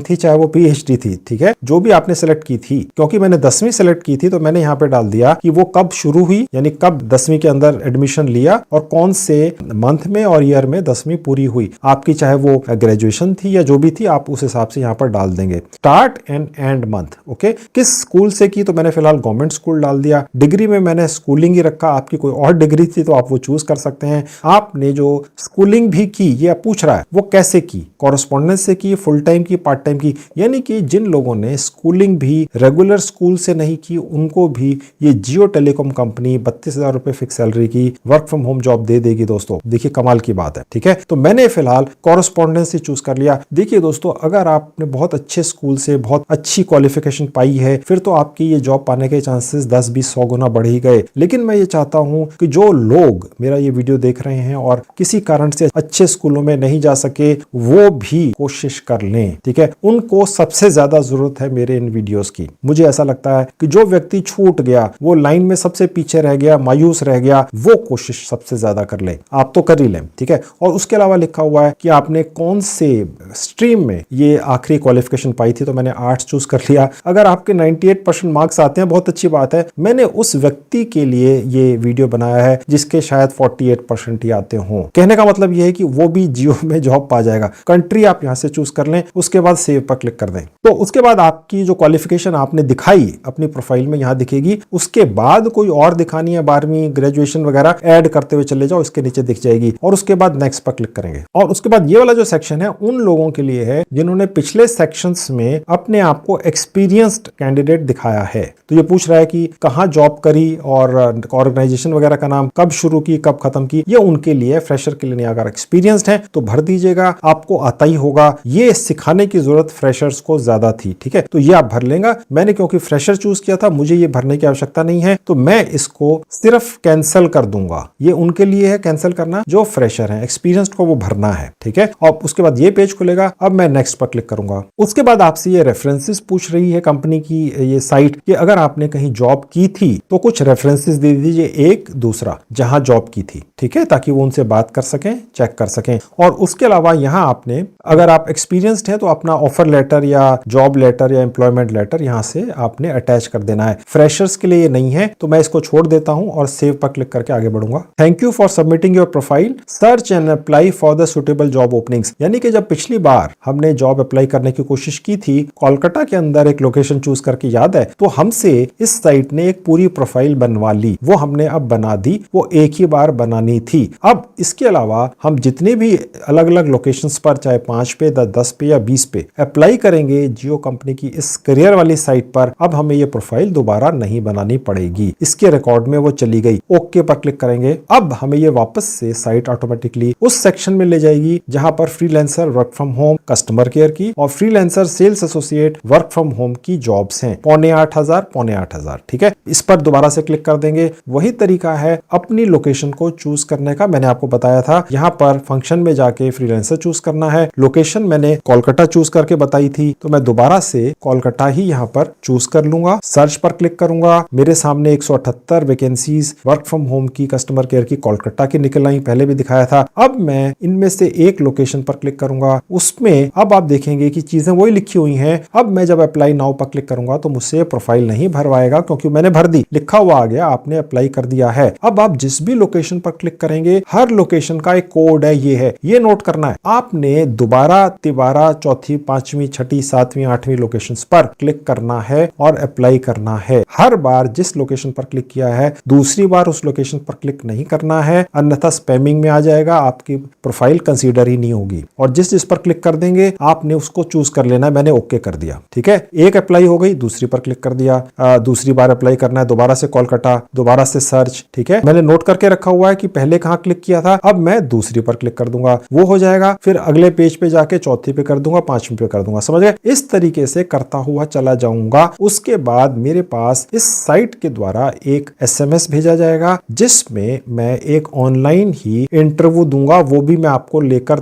थी, चाहे वो PhD थी, ठीक है, जो भी आपने सेलेक्ट की थी। क्योंकि मैंने 10वीं सेलेक्ट की थी तो मैंने यहाँ पे डाल दिया कि वो कब शुरू हुई, यानी कब 10वीं के अंदर एडमिशन लिया और कौन से मंथ में और ईयर में 10वीं पूरी हुई। आपकी चाहे वो ग्रेजुएशन थी या जो भी थी, आप उस हिसाब से यहाँ पर डाल देंगे। Start and and month, okay. किस स्कूल से की, तो मैंने फिलहाल गवर्नमेंट स्कूल डाल दिया। डिग्री में मैंने स्कूलिंग ही रखा, आपकी कोई और डिग्री थी तो आप वो चूज कर सकते हैं। आपने जो स्कूलिंग भी की, ये पूछ रहा है वो कैसे की, कॉरेस्पॉन्डेंस से की, फुल टाइम की, पार्ट टाइम की। यानी कि जिन लोगों ने स्कूलिंग भी रेगुलर स्कूल से नहीं की, उनको भी ये जियो टेलीकॉम कंपनी 32,000 रुपए फिक्स सैलरी की वर्क फ्रॉम होम जॉब दे देगी दोस्तों। देखिए कमाल की बात है, ठीक है। तो मैंने फिलहाल कॉरेस्पॉन्डेंस ही चूज कर लिया। देखिए दोस्तों, अगर आपने बहुत अच्छे स्कूल से बहुत अच्छी क्वालिफिकेशन पाई है, फिर तो आपकी ये जॉब पाने के चांसेस 10, 20, 100 गुना बढ़ ही गए। लेकिन मैं ये चाहता हूं कि जो लोग मेरा ये वीडियो देख रहे हैं और किसी कारण से अच्छे स्कूलों में नहीं जा सके, वो भी कोशिश कर लें, ठीक है। उनको सबसे ज्यादा जरूरत है मेरे इन वीडियोस की। मुझे ऐसा लगता है कि जो व्यक्ति छूट गया, वो लाइन में सबसे पीछे रह गया, मायूस रह गया, वो कोशिश सबसे ज्यादा कर ले। आप तो कर ही लें, ठीक है। और उसके अलावा लिखा हुआ है कि आपने कौन से स्ट्रीम में ये आखिरी क्वालिफिकेशन पाई थी, तो मैंने आर्ट्स चूज कर लिया। अगर आपके 98% मार्क्स आते हैं, बहुत अच्छी बात है। मैंने उस व्यक्ति के लिए ये वीडियो बनाया है जिसके शायद 48% ही आते हों। कहने का मतलब ये है कि वो भी जियो में जॉब पा जाएगा। कंट्री आप यहां से चूज कर लें, उसके बाद सेव पर क्लिक कर दें। तो उसके बाद आपकी जो क्वालिफिकेशन आपने दिखाई अपनी प्रोफाइल में यहां दिखेगी। उसके बाद कोई और दिखानी है, 12वीं, ग्रेजुएशन वगैरह ऐड करते हुए चले जाओ, इसके नीचे दिख जाएगी। और उसके बाद नेक्स्ट पर क्लिक करेंगे। और उसके बाद ये वाला जो सेक्शन है उन लोगों के लिए है जिन्होंने पिछले सेक्शंस में अपने आप को एक्सपीरियंस्ड कैंडिडेट दिखाया है। तो ये पूछ रहा है कि कहां जॉब करी और ऑर्गेनाइजेशन वगैरह का नाम, कब शुरू की, कब खत्म की। ये उनके लिए, फ्रेशर के लिए नहीं। अगर एक्सपीरियंस्ड है तो भर दीजिएगा, आपको आता ही होगा। ये सिखाने की जरूरत फ्रेशर्स को ज्यादा थी, ठीक है। तो ये आप भर लेंगे। मैंने क्योंकि फ्रेशर चूज किया था, मुझे ये भरने की आवश्यकता नहीं है, तो मैं इसको सिर्फ कैंसिल कर दूंगा। ये उनके लिए है कैंसिल करना जो फ्रेशर है, एक्सपीरियंस्ड को वो भरना है, ठीक है। और उसके बाद ये पेज खुलेगा। अब मैं नेक्स्ट पर क्लिक करूंगा। उसके बाद आपसे ये रेफरेंसेस पूछ रही है कंपनी की ये साइट कि अगर आपने कहीं जॉब की थी तो कुछ रेफरेंसेस दे दीजिए, एक दूसरा जहां जॉब की थी, ठीक है, ताकि वो उनसे बात कर सकें, चेक कर सकें। और उसके अलावा यहां आपने, अगर आप एक्सपीरियंस्ड है तो अपना ऑफर लेटर या जॉब लेटर या एम्प्लॉयमेंट लेटर यहां से आपने अटैच कर देना है। फ्रेशर्स के लिए ये नहीं है, तो मैं इसको छोड़ देता हूं और सेव पर क्लिक करके आगे बढ़ूंगा। Thank you for submitting your profile, search and apply for the suitable job openings. यानी कि जब पिछली बार हमने जॉब अप्लाई करने की कोशिश की थी कोलकाता के अंदर एक लोकेशन चूज करके, याद है, तो हमसे इस साइट ने एक पूरी प्रोफाइल बनवा ली, वो हमने अब बना दी, वो एक ही बार बनानी थी। अब इसके अलावा हम जितने भी अलग अलग लोकेशंस पर, चाहे 5 पे, 10 पे या 20 पे अप्लाई करेंगे जियो कंपनी की इस करियर वाली साइट पर, अब हमें ये प्रोफाइल दोबारा नहीं बनानी पड़ेगी। इसके रिकॉर्ड में वो चली गई। ओके पर क्लिक करेंगे। अब हमें ये वापस से साइट ऑटोमेटिकली उस सेक्शन में ले जाएगी जहां पर freelancer work from home customer care की और freelancer sales associate work from home की जॉब्स हैं। 8,500 ठीक है। इस पर दोबारा से क्लिक कर देंगे। वही तरीका है अपनी लोकेशन को चूज करने का, मैंने आपको बताया था। यहां पर फंक्शन में जाके फ्रीलांसर चूज करना है। लोकेशन मैंने कोलकाता चूज करके बताई थी, तो मैं दोबारा से कोलकाता ही यहां पर चूज कर लूंगा। सर्च पर क्लिक करूंगा। मेरे सामने 178 वैकेंसीज वर्क फ्रॉम होम की कस्टमर केयर की कोलकाता की निकल आई, पहले भी दिखाया था। अब मैं इनमें से एक लोकेशन पर क्लिक करूंगा। उसमें अब आप देखेंगे कि चीजें वही लिखी हुई हैं। अब मैं जब अप्लाई नाउ पर क्लिक करूंगा तो मुझसे प्रोफाइल नहीं भरवाएगा, क्योंकि मैंने भर दी, लिखा हुआ आ गया, आपने अप्लाई कर दिया है। अब आप जिस भी लोकेशन पर क्लिक करेंगे, हर लोकेशन का एक कोड है, ये है, ये नोट करना है। आपने दोबारा, तिबारा, चौथी, पांचवी, छठी, सातवीं, आठवीं लोकेशंस पर क्लिक करना है और अप्लाई करना है। हर बार जिस लोकेशन पर क्लिक किया है, दूसरी बार उस लोकेशन पर क्लिक नहीं करना है, अन्यथा स्पैमिंग में आ जाएगा, आपकी प्रोफाइल कंसीडर ही नहीं होगी। और जिस पर क्लिक कर देंगे आपने उसको चूज कर लेना है। मैंने ओके कर दिया, ठीक है। एक अप्लाई हो गई, दूसरी पर क्लिक कर दिया। दूसरी बार अप्लाई करना है, दोबारा से कोलकाता, दोबारा से सर्च, ठीक है। मैंने नोट करके रखा हुआ है कि पहले कहां क्लिक किया था। अब मैं दूसरी पर क्लिक कर दूंगा, वो हो जाएगा। फिर अगले पेज पे जाके चौथी पे कर दूंगा, पांचवी पे कर दूंगा, समझ गए। इस तरीके से करता हुआ चला जाऊंगा। उसके बाद मेरे पास इस साइट के द्वारा एक SMS भेजा जाएगा, जिसमें मैं एक ऑनलाइन ही इंटरव्यू दूंगा। वो भी मैं आपको देकर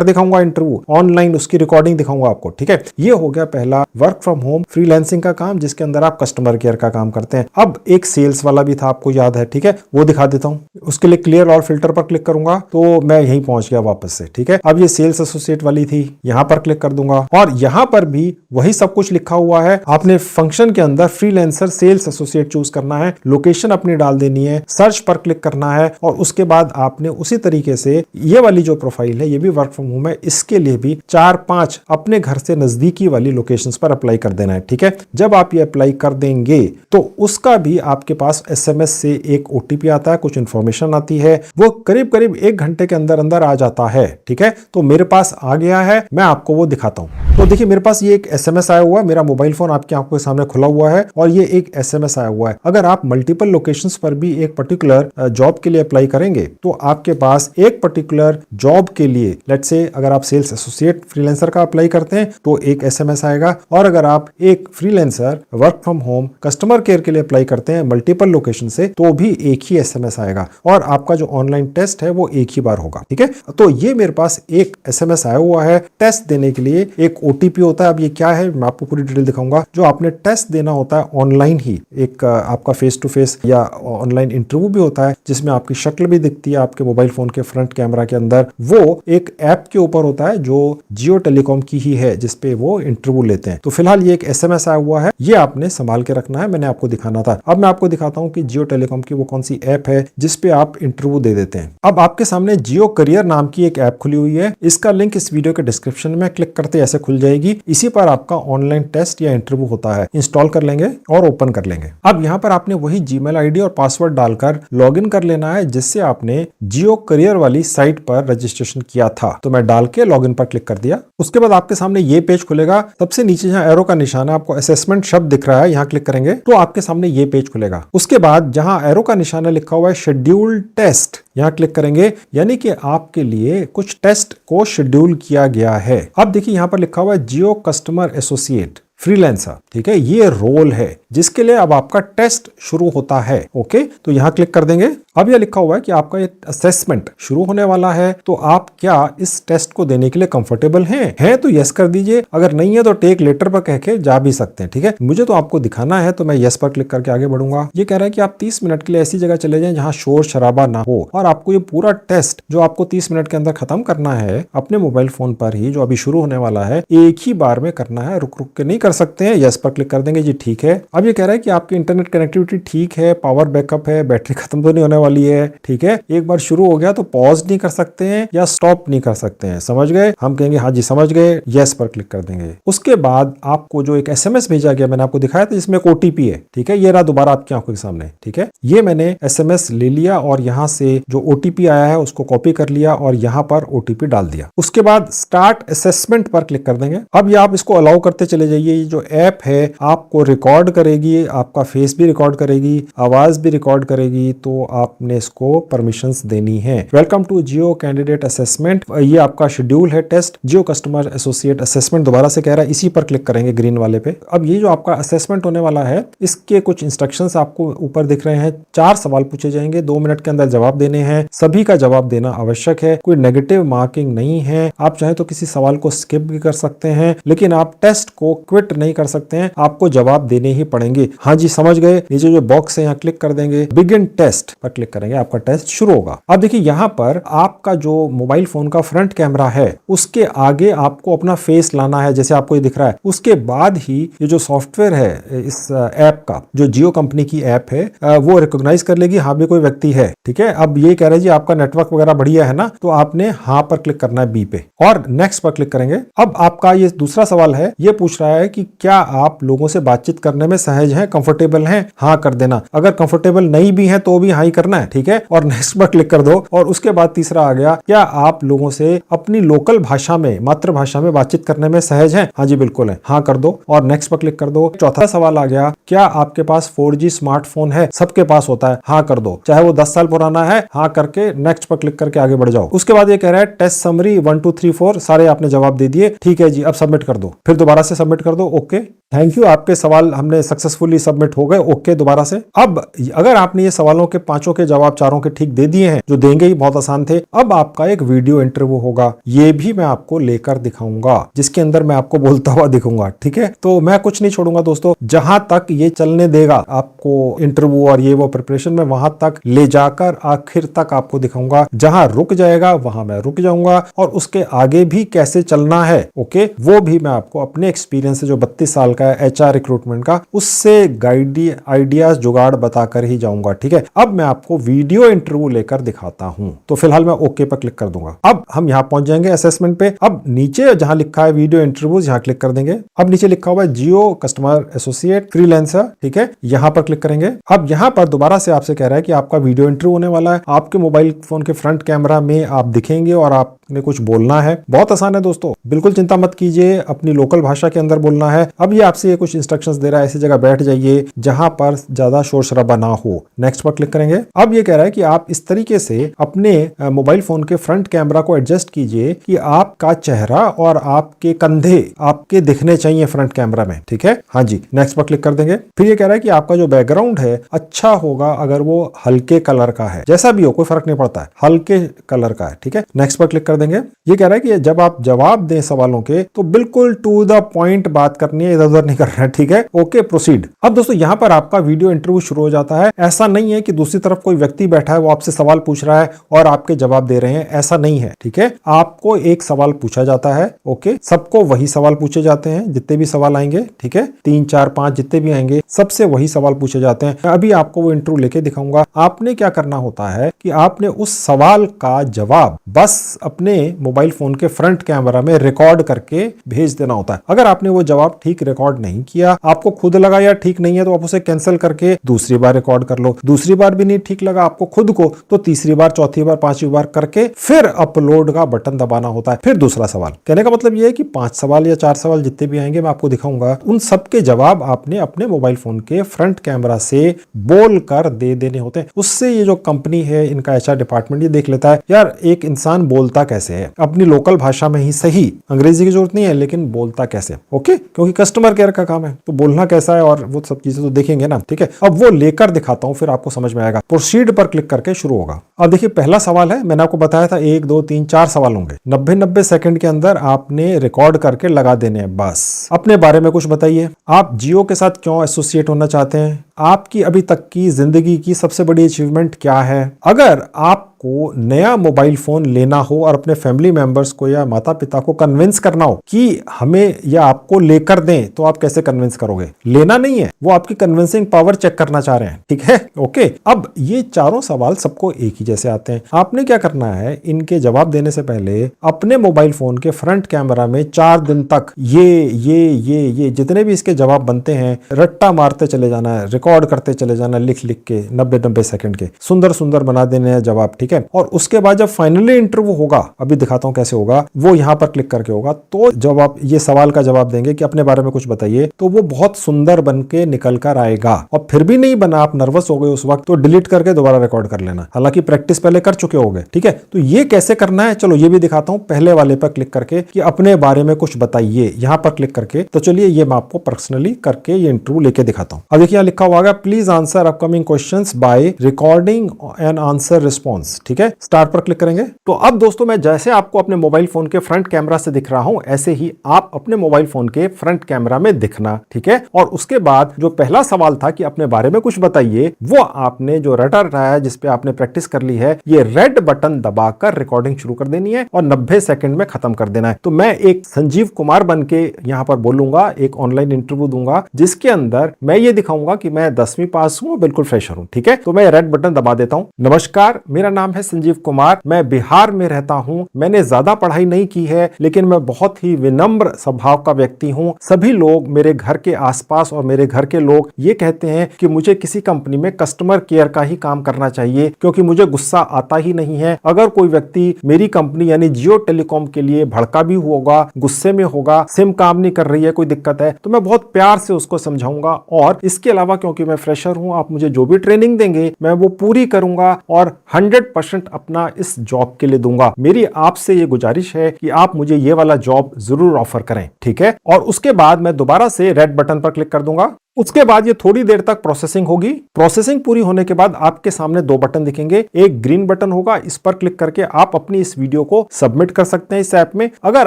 दिखाऊंगा इंटरव्यू ऑनलाइन, उसकी रिकॉर्डिंग दिखाऊंगा आपको, ठीक है। ये हो गया पहला वर्क फ्रॉम होम फ्रीलांसिंग का काम, जिसके अंदर आप कस्टमर केयर का काम करते हैं। अब एक सेल्स वाला भी था, आपको याद है, ठीक है, वो दिखा देता हूं। उसके लिए क्लियर और फिल्टर पर क्लिक करूंगा तो मैं यहीं पहुंच गया वापस से, ठीक है। अब ये सेल्स एसोसिएट वाली थी, यहां पर क्लिक कर दूंगा और यहां पर भी वही सब कुछ लिखा हुआ है। आपने फंक्शन के अंदर फ्रीलांसर सेल्स एसोसिएट चूज करना है, लोकेशन अपनी डाल देनी है, सर्च पर क्लिक करना है और उसके बाद आपने उसी तरीके से ये वाली जो प्रोफाइल है, ये भी वर्क फ्रॉम होम है, इसके लिए भी 4-5 अपने घर से नजदीकी वाली लोकेशंस पर अप्लाई कर देना है, ठीक है। जब आप ये अप्लाई कर देंगे तो उसका भी आपके पास SMS से एक OTP आता है, कुछ इंफॉर्मेशन आती है, वो करीब करीब 1 घंटे के अंदर अंदर आ जाता है, ठीक है। तो मेरे पास आ गया है, मैं आपको वो दिखाता हूं। तो देखिए मेरे पास ये एक SMS आया हुआ है, मेरा मोबाइल फोन आपकी आंखों के सामने खुला हुआ है और ये एक SMS आया हुआ है। अगर आप मल्टीपल लोकेशंस पर भी एक पर्टिकुलर जॉब के लिए अप्लाई करेंगे तो आपके पास एक पर्टिकुलर जॉब के लिए, लेट्स से अगर आप सेल्स एसोसिएट फ्रीलांसर का अप्लाई करते हैं तो एक SMS आएगा, और अगर आप एक freelancer work from home customer care के लिए अप्लाई करते हैं मल्टीपल लोकेशन से, तो भी एक ही SMS आएगा और आपका जो ऑनलाइन टेस्ट है वो एक ही बार होगा, ठीक है। तो ये मेरे पास एक SMS आया हुआ है टेस्ट देने के लिए, एक OTP होता है। अब ये क्या है मैं आपको पूरी डिटेल दिखाऊंगा। जो आपने टेस्ट देना होता है ऑनलाइन ही, एक आपका फेस टू फेस या ऑनलाइन इंटरव्यू भी होता है, जिसमें आपकी शक्ल भी दिखती है आपके मोबाइल फोन के फ्रंट कैमरा के अंदर। वो एक ऐप के ऊपर होता है जो जियो टेलीकॉम की ही है, जिसपे वो इंटरव्यू लेते हैं। तो फिलहाल ये एक SMS आया हुआ है, ये आपने संभाल के रखना है, मैंने आपको दिखाना था। अब मैं आपको दिखाता हूँ कि जियो टेलीकॉम की वो कौन सी ऐप है जिसपे आप इंटरव्यू दे देते हैं। अब आपके सामने जियो करियर नाम की एक ऐप खुली हुई है, इसका लिंक इस वीडियो के डिस्क्रिप्शन में, क्लिक करते ऐसे खुल जाएगी। इसी पर आपका ऑनलाइन टेस्ट या इंटरव्यू होता है, इंस्टॉल कर लेंगे और ओपन कर लेंगे। अब यहाँ पर आपने वही जीमेल ID और पासवर्ड डालकर लॉगिन कर लेना है, जिससे आपने जियो करियर वाली साइट पर रजिस्ट्रेशन किया था। तो मैं डाल के लॉगिन पर क्लिक कर दिया। उसके बाद आपके सामने ये पेज खुलेगा। सबसे नीचे जहां एरो का निशान है, आपको असेसमेंट शब्द दिख रहा है, यहाँ क्लिक करेंगे तो आपके सामने ये पेज खुलेगा। उसके बाद जहां एरो का निशान है लिखा हुआ है शेड्यूल्ड टेस्ट, यहाँ क्लिक करेंगे, यानी कि आपके लिए कुछ टेस्ट को शेड्यूल किया गया है। अब देखिए यहाँ पर लिखा हुआ है जियो कस्टमर एसोसिएट फ्रीलांसर, ठीक है, ये रोल है जिसके लिए अब आपका टेस्ट शुरू होता है। ओके, तो यहां क्लिक कर देंगे। अब यह लिखा हुआ है कि आपका ये असेसमेंट शुरू होने वाला है, तो आप क्या इस टेस्ट को देने के लिए कंफर्टेबल हैं? तो यस कर दीजिए, अगर नहीं है तो टेक लेटर पर कह के जा भी सकते हैं, ठीक है। मुझे तो आपको दिखाना है तो मैं यस पर क्लिक करके आगे बढ़ूंगा। ये कह रहा है कि आप 30 मिनट के लिए ऐसी जगह चले जाएं जहां शोर शराबा ना हो, और आपको ये पूरा टेस्ट जो आपको 30 मिनट के अंदर खत्म करना है अपने मोबाइल फोन पर ही, जो अभी शुरू होने वाला है, एक ही बार में करना है, रुक रुक के नहीं कर सकते हैं, यस पर क्लिक कर देंगे जी, ठीक है। अब ये कह रहा है कि आपकी इंटरनेट कनेक्टिविटी ठीक है, पावर बैकअप है, बैटरी खत्म तो नहीं होने वाली है, ठीक है। एक बार शुरू हो गया तो पॉज नहीं कर सकते हैं या स्टॉप नहीं कर सकते हैं, समझ गए? हम कहेंगे हाँ जी समझ गए, यस पर क्लिक कर देंगे। उसके बाद आपको जो एक एसएमएस भेजा गया, मैंने आपको दिखाया था जिसमें एक ओटीपी है, ठीक है, ये रहा दोबारा आपकी आंखों के सामने, ठीक है। ये मैंने एसएमएस ले लिया और यहां से जो ओटीपी आया है उसको कॉपी कर लिया और यहां पर ओटीपी डाल दिया। उसके बाद स्टार्ट असेसमेंट पर क्लिक कर देंगे। अब ये आप इसको अलाउ करते चले जाइए। ये जो ऐप है आपको रिकॉर्ड करेगी, आपका फेस भी रिकॉर्ड करेगी, आवाज भी रिकॉर्ड करेगी, तो आपने इसको परमिशंस देनी है। Welcome to Jio candidate assessment, ये आपका शेड्यूल है test, Jio customer associate assessment दोबारा से कह रहा है, इसी पर क्लिक करेंगे ग्रीन वाले पे। अब ये जो आपका असेसमेंट होने वाला है इसके कुछ इंस्ट्रक्शंस आपको ऊपर दिख रहे हैं। 4 सवाल पूछे जाएंगे, 2 मिनट के अंदर जवाब देने हैं, सभी का जवाब देना आवश्यक है, कोई नेगेटिव मार्किंग नहीं है। आप चाहे तो किसी सवाल को स्किप भी कर सकते हैं, लेकिन आप टेस्ट को क्विट नहीं कर सकते हैं, आपको जवाब देने ही पड़ेंगे। हाँ जी समझ गए। नीचे जो बॉक्स है यहाँ क्लिक कर देंगे, बिगिन टेस्ट पर क्लिक करेंगे, आपका टेस्ट शुरू होगा। अब देखिए यहाँ पर आपका जो मोबाइल फोन का फ्रंट कैमरा है उसके आगे आपको अपना फेस लाना है, जैसे आपको ये दिख रहा है। उसके बाद ही ये जो सॉफ्टवेयर है इस ऐप का, जो जियो कंपनी की ऐप है, वो रिकॉग्नाइज कर लेगी हाँ भी कोई व्यक्ति है, ठीक है। अब ये कह रहे हैं जी आपका नेटवर्क वगैरह बढ़िया है ना, तो आपने हाँ पर क्लिक करना है, बी पे, और नेक्स्ट पर क्लिक करेंगे। अब आपका ये दूसरा सवाल है, ये पूछ रहा है कि क्या आप लोगों से बातचीत करने में सहज हैं, कंफर्टेबल हैं, हाँ कर देना। अगर कंफर्टेबल नहीं भी है तो भी हाँ ही करना है, ठीक है, और नेक्स्ट पर क्लिक कर दो। और उसके बाद तीसरा आ गया, क्या आप लोगों से अपनी लोकल भाषा में, मातृभाषा में बातचीत करने में सहज हैं, हाँ जी बिल्कुल है, हाँ कर दो, और नेक्स्ट पर क्लिक कर दो। चौथा सवाल आ गया, क्या आपके पास 4G स्मार्टफोन है, सबके पास होता है, हाँ कर दो, चाहे वो 10 साल पुराना है, हाँ करके नेक्स्ट पर क्लिक करके आगे बढ़ जाओ। उसके बाद ये कह रहा है टेस्ट समरी 1 2 3 4 सारे आपने जवाब दे दिए, ठीक है जी, अब सबमिट कर दो, फिर दोबारा से सबमिट कर दो, ओके थैंक यू, आपके सवाल हमने सक्सेसफुली सबमिट हो गए, ओके दोबारा से। अब अगर आपने ये सवालों के 5 के जवाब 4 के ठीक दे दिए हैं, जो देंगे ही बहुत आसान थे, अब आपका एक वीडियो इंटरव्यू होगा, ये भी मैं आपको लेकर दिखाऊंगा, जिसके अंदर मैं आपको बोलता हुआ दिखूंगा, ठीक है। तो मैं कुछ नहीं छोड़ूंगा दोस्तों, जहां तक ये चलने देगा आपको इंटरव्यू और ये वो प्रिपरेशन में, वहां तक ले जाकर आखिर तक आपको दिखाऊंगा। जहां रुक जाएगा वहां मैं रुक जाऊंगा, और उसके आगे भी कैसे चलना है, ओके, वो भी मैं आपको अपने एक्सपीरियंस से, जो 32 साल का है एचआर रिक्रूटमेंट का, उससे गाइड आइडियाज जुगाड़ बताकर ही जाऊंगा, ठीक है। अब मैं आपको वीडियो इंटरव्यू लेकर दिखाता हूं, तो फिलहाल मैं ओके पर क्लिक कर दूंगा। अब हम यहां पहुंच जाएंगे असेसमेंट पे। अब नीचे जहां लिखा है वीडियो इंटरव्यूज, यहां क्लिक कर देंगे। अब नीचे लिखा हुआ है जियो कस्टमर एसोसिएट फ्रीलांसर, ठीक है, यहां पर क्लिक करेंगे। अब यहां पर दोबारा से आपसे कह रहा है कि आपका वीडियो इंटरव्यू होने वाला है, आपके मोबाइल फोन के फ्रंट कैमरा में आप दिखेंगे और आपने कुछ बोलना है। बहुत आसान है दोस्तों, बिल्कुल चिंता मत कीजिए, अपनी लोकल भाषा के अंदर बोलना है। अब ये आपसे ये कुछ इंस्ट्रक्शंस दे रहा है, ऐसी जगह बैठ जाइए जहां पर ज्यादा शोर शराबा ना हो, नेक्स्ट पर क्लिक करेंगे। अब ये कह रहा है कि आप इस तरीके से अपने मोबाइल फोन के फ्रंट कैमरा को एडजस्ट कीजिए कि आपका चेहरा और आपके कंधे आपके दिखने चाहिए फ्रंट कैमरा में, ठीक है, हाँ जी, नेक्स्ट पर क्लिक कर देंगे। फिर ये कह रहा है कि आपका जो बैकग्राउंड है अच्छा होगा अगर वो हल्के कलर का है, जैसा भी हो कोई फर्क नहीं पड़ता है, हल्के कलर का है, ठीक है, नेक्स्ट पर क्लिक कर देंगे। ये कह रहा है कि जब आप जवाब दें सवालों के तो बिल्कुल टू द पॉइंट बात करनी है, इधर उधर नहीं करना है, ठीक है, ओके प्रोसीड। अब दोस्तों यहाँ पर आपका वीडियो इंटरव्यू शुरू हो जाता है। ऐसा नहीं है कि दूसरी तरफ कोई व्यक्ति बैठा है, वो आपसे सवाल पूछ रहा है और आपके जवाब दे रहे हैं, ऐसा नहीं है, ठीक है। आपको एक सवाल पूछा जाता है, ओके, सबको वही सवाल पूछे जाते हैं, जितने भी सवाल आएंगे, ठीक है, 3 4 5 जितने भी आएंगे सबसे वही सवाल पूछे जाते हैं। अभी आपको वो इंटरव्यू लेके दिखाऊंगा। आपने क्या करना होता है कि आपने उस सवाल का जवाब बस अपने मोबाइल फोन के फ्रंट कैमरा में रिकॉर्ड करके भेज देना होता है। अगर आपने वो जवाब ठीक रिकॉर्ड नहीं किया, आपको खुद लगा यार ठीक नहीं है, तो आप उसे कैंसिल करके दूसरी बार रिकॉर्ड कर लो। दूसरी बार भी नहीं ठीक लगा आपको खुद को, तो तीसरी बार, चौथी बार, 5वीं बार करके फिर अपलोड का बटन दबाना होता है। फिर दूसरा सवाल। कहने का मतलब ये है कि 5 सवाल या 4 सवाल जितने भी आएंगे मैं आपको दिखाऊंगा, उन सबके जवाब आपने अपने मोबाइल फोन के फ्रंट कैमरा से बोल कर दे देने होते हैं। उससे ये जो कंपनी है, इनका एचआर डिपार्टमेंट ये देख लेता है यार एक इंसान बोलता कैसे है, अपनी लोकल भाषा में ही सही, अंग्रेजी की जरूरत नहीं है, लेकिन बोलता कैसे, ओके, क्योंकि कस्टमर केयर का काम है, तो बोलना कैसा है और वो सब चीजें तो देखेंगे ना, ठीक है। अब वो लेकर दिखाता हूं, फिर आपको समझ में आएगा। प्रोसीड पर क्लिक करके शुरू होगा। अब देखिए पहला सवाल है, मैंने आपको बताया था 1 2 3 4 सवाल होंगे, 90 सेकंड के अंदर आपने रिकॉर्ड करके लगा देने हैं। बस अपने बारे में कुछ बताइए, आप जियो के साथ क्यों एसोसिएट होना चाहते हैं, आपकी अभी तक की जिंदगी की सबसे बड़ी अचीवमेंट क्या है? अगर आपको नया मोबाइल फोन लेना हो और अपने फैमिली मेंबर्स को या माता पिता को कन्विंस करना हो कि हमें या आपको लेकर दें, तो आप कैसे कन्विंस करोगे? लेना नहीं है, वो आपकी कन्विंसिंग पावर चेक करना चाह रहे हैं, ठीक है? ओके, अब ये चारों सवाल सबको एक ही जैसे आते हैं। आपने क्या करना है, इनके जवाब देने से पहले अपने मोबाइल फोन के फ्रंट कैमरा में 4 दिन तक ये जितने भी इसके जवाब बनते हैं रट्टा मारते चले जाना है, रिकॉर्ड करते चले जाना, लिख लिख के 90-90 सेकंड के सुंदर सुंदर बना देने हैं जवाब, ठीक है? और उसके बाद जब फाइनली इंटरव्यू होगा, अभी दिखाता हूं कैसे होगा, वो यहां पर क्लिक करके होगा, तो जब आप ये सवाल का जवाब देंगे कि अपने बारे में कुछ बताइए, तो वो बहुत सुंदर बन के निकल कर आएगा। और फिर भी नहीं बना, आप नर्वस हो गए उस वक्त, तो डिलीट करके दोबारा रिकॉर्ड कर लेना, हालांकि प्रैक्टिस पहले कर चुके होंगे, ठीक है? तो ये कैसे करना है, चलो ये भी दिखाता हूं। पहले वाले पर क्लिक करके कि अपने बारे में कुछ बताइए, यहां पर क्लिक करके, तो चलिए ये मैं आपको पर्सनली करके ये इंटरव्यू लेके दिखाता हूं। अब देखिए लिखा हुआ है, please answer upcoming questions by recording and answer response, ठीक है? स्टार्ट पर क्लिक करेंगे। तो अब दोस्तों, मैं जैसे आपको अपने मोबाइल फोन के फ्रंट कैमरा से दिख रहा हूं, ऐसे ही आप अपने मोबाइल फोन के फ्रंट कैमरा में दिखना, ठीक है? और उसके बाद जो पहला सवाल था कि अपने बारे में कुछ बताइए, वो आपने जो रटा रहा है, जिसपे आपने प्रैक्टिस कर ली है, ये रेड बटन दबाकर रिकॉर्डिंग शुरू कर देनी है और 90 सेकंड में खत्म कर देना है। तो मैं एक संजीव कुमार बन के यहां पर बोलूंगा, एक ऑनलाइन इंटरव्यू दूंगा, जिसके अंदर मैं ये दिखाऊंगा कि मैं 10वीं पास हूं, बिल्कुल फ्रेशर हूं, ठीक है? तो मैं रेड बटन दबा देता हूं। नमस्कार, मेरा नाम है संजीव कुमार, मैं बिहार में रहता हूं। मैंने ज्यादा पढ़ाई नहीं की है, लेकिन मैं बहुत ही विनम्र स्वभाव का व्यक्ति हूं। सभी लोग मेरे घर के आसपास और मेरे घर के लोग ये कहते हैं कि मुझे किसी कंपनी में कस्टमर केयर का ही काम करना चाहिए, क्योंकि मुझे गुस्सा आता ही नहीं है। अगर कोई व्यक्ति मेरी कंपनी यानी जियो टेलीकॉम के लिए भड़का भी होगा, गुस्से में होगा, सिम काम नहीं कर रही है, कोई दिक्कत है, तो मैं बहुत प्यार से उसको समझाऊंगा। और इसके अलावा क्योंकि मैं फ्रेशर हूं, आप मुझे जो भी ट्रेनिंग देंगे मैं वो पूरी करूंगा और 100% अपना इस जॉब के लिए दूंगा। मेरी आपसे ये गुजारिश है कि आप मुझे ये वाला जॉब जरूर ऑफर करें, ठीक है? और उसके बाद मैं दोबारा से रेड बटन पर क्लिक कर दूंगा। उसके बाद ये थोड़ी देर तक प्रोसेसिंग होगी। प्रोसेसिंग पूरी होने के बाद आपके सामने 2 बटन दिखेंगे। एक ग्रीन बटन होगा, इस पर क्लिक करके आप अपनी इस वीडियो को सबमिट कर सकते हैं इस ऐप में। अगर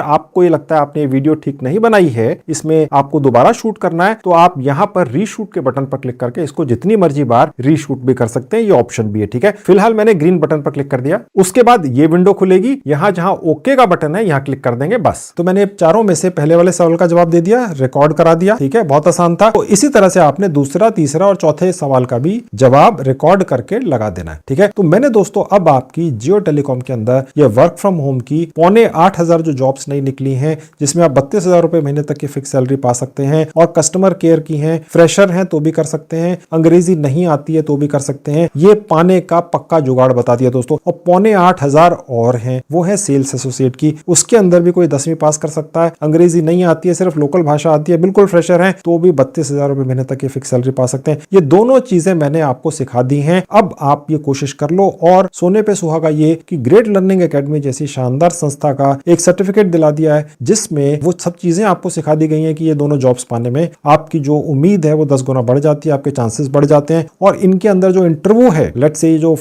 आपको ये लगता है आपने ये वीडियो ठीक नहीं बनाई है, इसमें आपको दोबारा शूट करना है, तो आप यहां पर रीशूट के बटन पर क्लिक करके इसको जितनी मर्जी बार रीशूट भी कर सकते हैं, ये ऑप्शन भी है, ठीक है? फिलहाल मैंने ग्रीन बटन पर क्लिक कर दिया। उसके बाद ये विंडो खुलेगी, यहां जहां ओके का बटन है यहां क्लिक कर देंगे, बस। तो मैंने चारों में से पहले वाले सवाल का जवाब दे दिया, रिकॉर्ड करा दिया, ठीक है? बहुत आसान था। तो इसी तरह से आपने दूसरा, तीसरा और चौथे सवाल का भी जवाब रिकॉर्ड करके लगा देना है, ठीक है? तो मैंने दोस्तों अब आपकी जियो टेलीकॉम के अंदर ये वर्क फ्रॉम होम की 7,500 जो जॉब्स नई निकली हैं, जिसमें आप 32,000 रुपए महीने तक की फिक्स सैलरी पा सकते हैं, और कस्टमर केयर की हैं, फ्रेशर हैं तो भी कर सकते हैं, अंग्रेजी नहीं आती है तो भी कर सकते हैं, ये पाने का पक्का जुगाड़ बता दिया दोस्तों। और 8,500 और हैं, वो है सेल्स एसोसिएट की, उसके अंदर भी कोई 10वीं पास कर सकता है, अंग्रेजी नहीं आती है, सिर्फ लोकल भाषा आती है, बिल्कुल फ्रेशर है तो भी 32,000 रुपए महीने तक की फिक्स सैलरी पा सकते हैं। ये दोनों चीजें मैंने आपको सिखा दी हैं। अब आप ये कोशिश कर लो, और सोने पे सुहागा ये कि ग्रेट लर्निंग एकेडमी जैसी शानदार संस्था का एक सर्टिफिकेट दिला दिया है, जिसमें वो सब चीजें आपको सिखा दी गई हैं कि ये दोनों जॉब्स पाने में आपकी जो उम्मीद है वो 10 गुना बढ़ जाती है, आपके चांसेस बढ़ जाते हैं। और इनके अंदर जो इंटरव्यू है, लेट्स से जो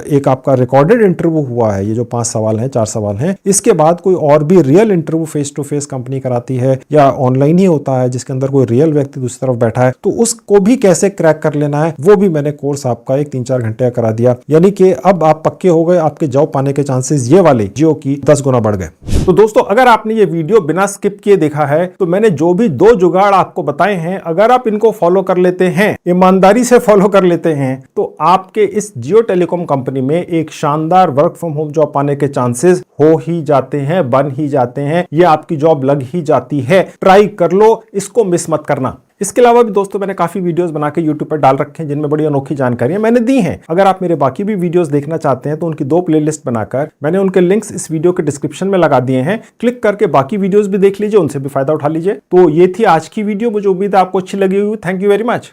एक आपका रिकॉर्डेड इंटरव्यू हुआ है, ये जो 5 सवाल हैं, 4 सवाल हैं, इसके बाद कोई और भी real interview face to face company कराती है या ऑनलाइन ही होता है, जिसके अंदर कोई रियल व्यक्ति दूसरी तरफ बैठा है, तो उसको भी कैसे क्रैक कर लेना है, वो भी मैंने कोर्स आपका एक 3-4 घंटे का करा दिया। यानी कि अब आप पक्के हो गए, आपके जॉब पाने के चांसेस ये वाले जियो की 10 गुना बढ़ गए। तो दोस्तों, अगर आपने ये वीडियो बिना स्किप किए देखा है, तो मैंने जो भी 2 जुगाड़ आपको बताए हैं, अगर आप इनको फॉलो कर लेते हैं, ईमानदारी से फॉलो कर लेते हैं, तो आपके इस जियो टेलीकॉम कंपनी में एक शानदार वर्क फ्रॉम होम जॉब पाने के चांसेस हो ही जाते हैं, बन ही जाते हैं, ये आपकी जॉब लग ही जाती है। ट्राई कर लो, इसको मिस मत करना। इसके अलावा भी दोस्तों मैंने काफी वीडियोस बना के YouTube पर डाल रखे हैं, जिनमें बड़ी अनोखी जानकारियां मैंने दी हैं। अगर आप मेरे बाकी भी वीडियोस देखना चाहते हैं तो उनकी 2 प्लेलिस्ट बनाकर मैंने उनके लिंक्स इस वीडियो के डिस्क्रिप्शन में लगा दिए हैं। क्लिक करके बाकी वीडियोस भी देख लीजिए, उनसे भी फायदा उठा लीजिए। तो ये थी आज की वीडियो, मुझे उम्मीद है आपको अच्छी लगी हुई। Thank you very much.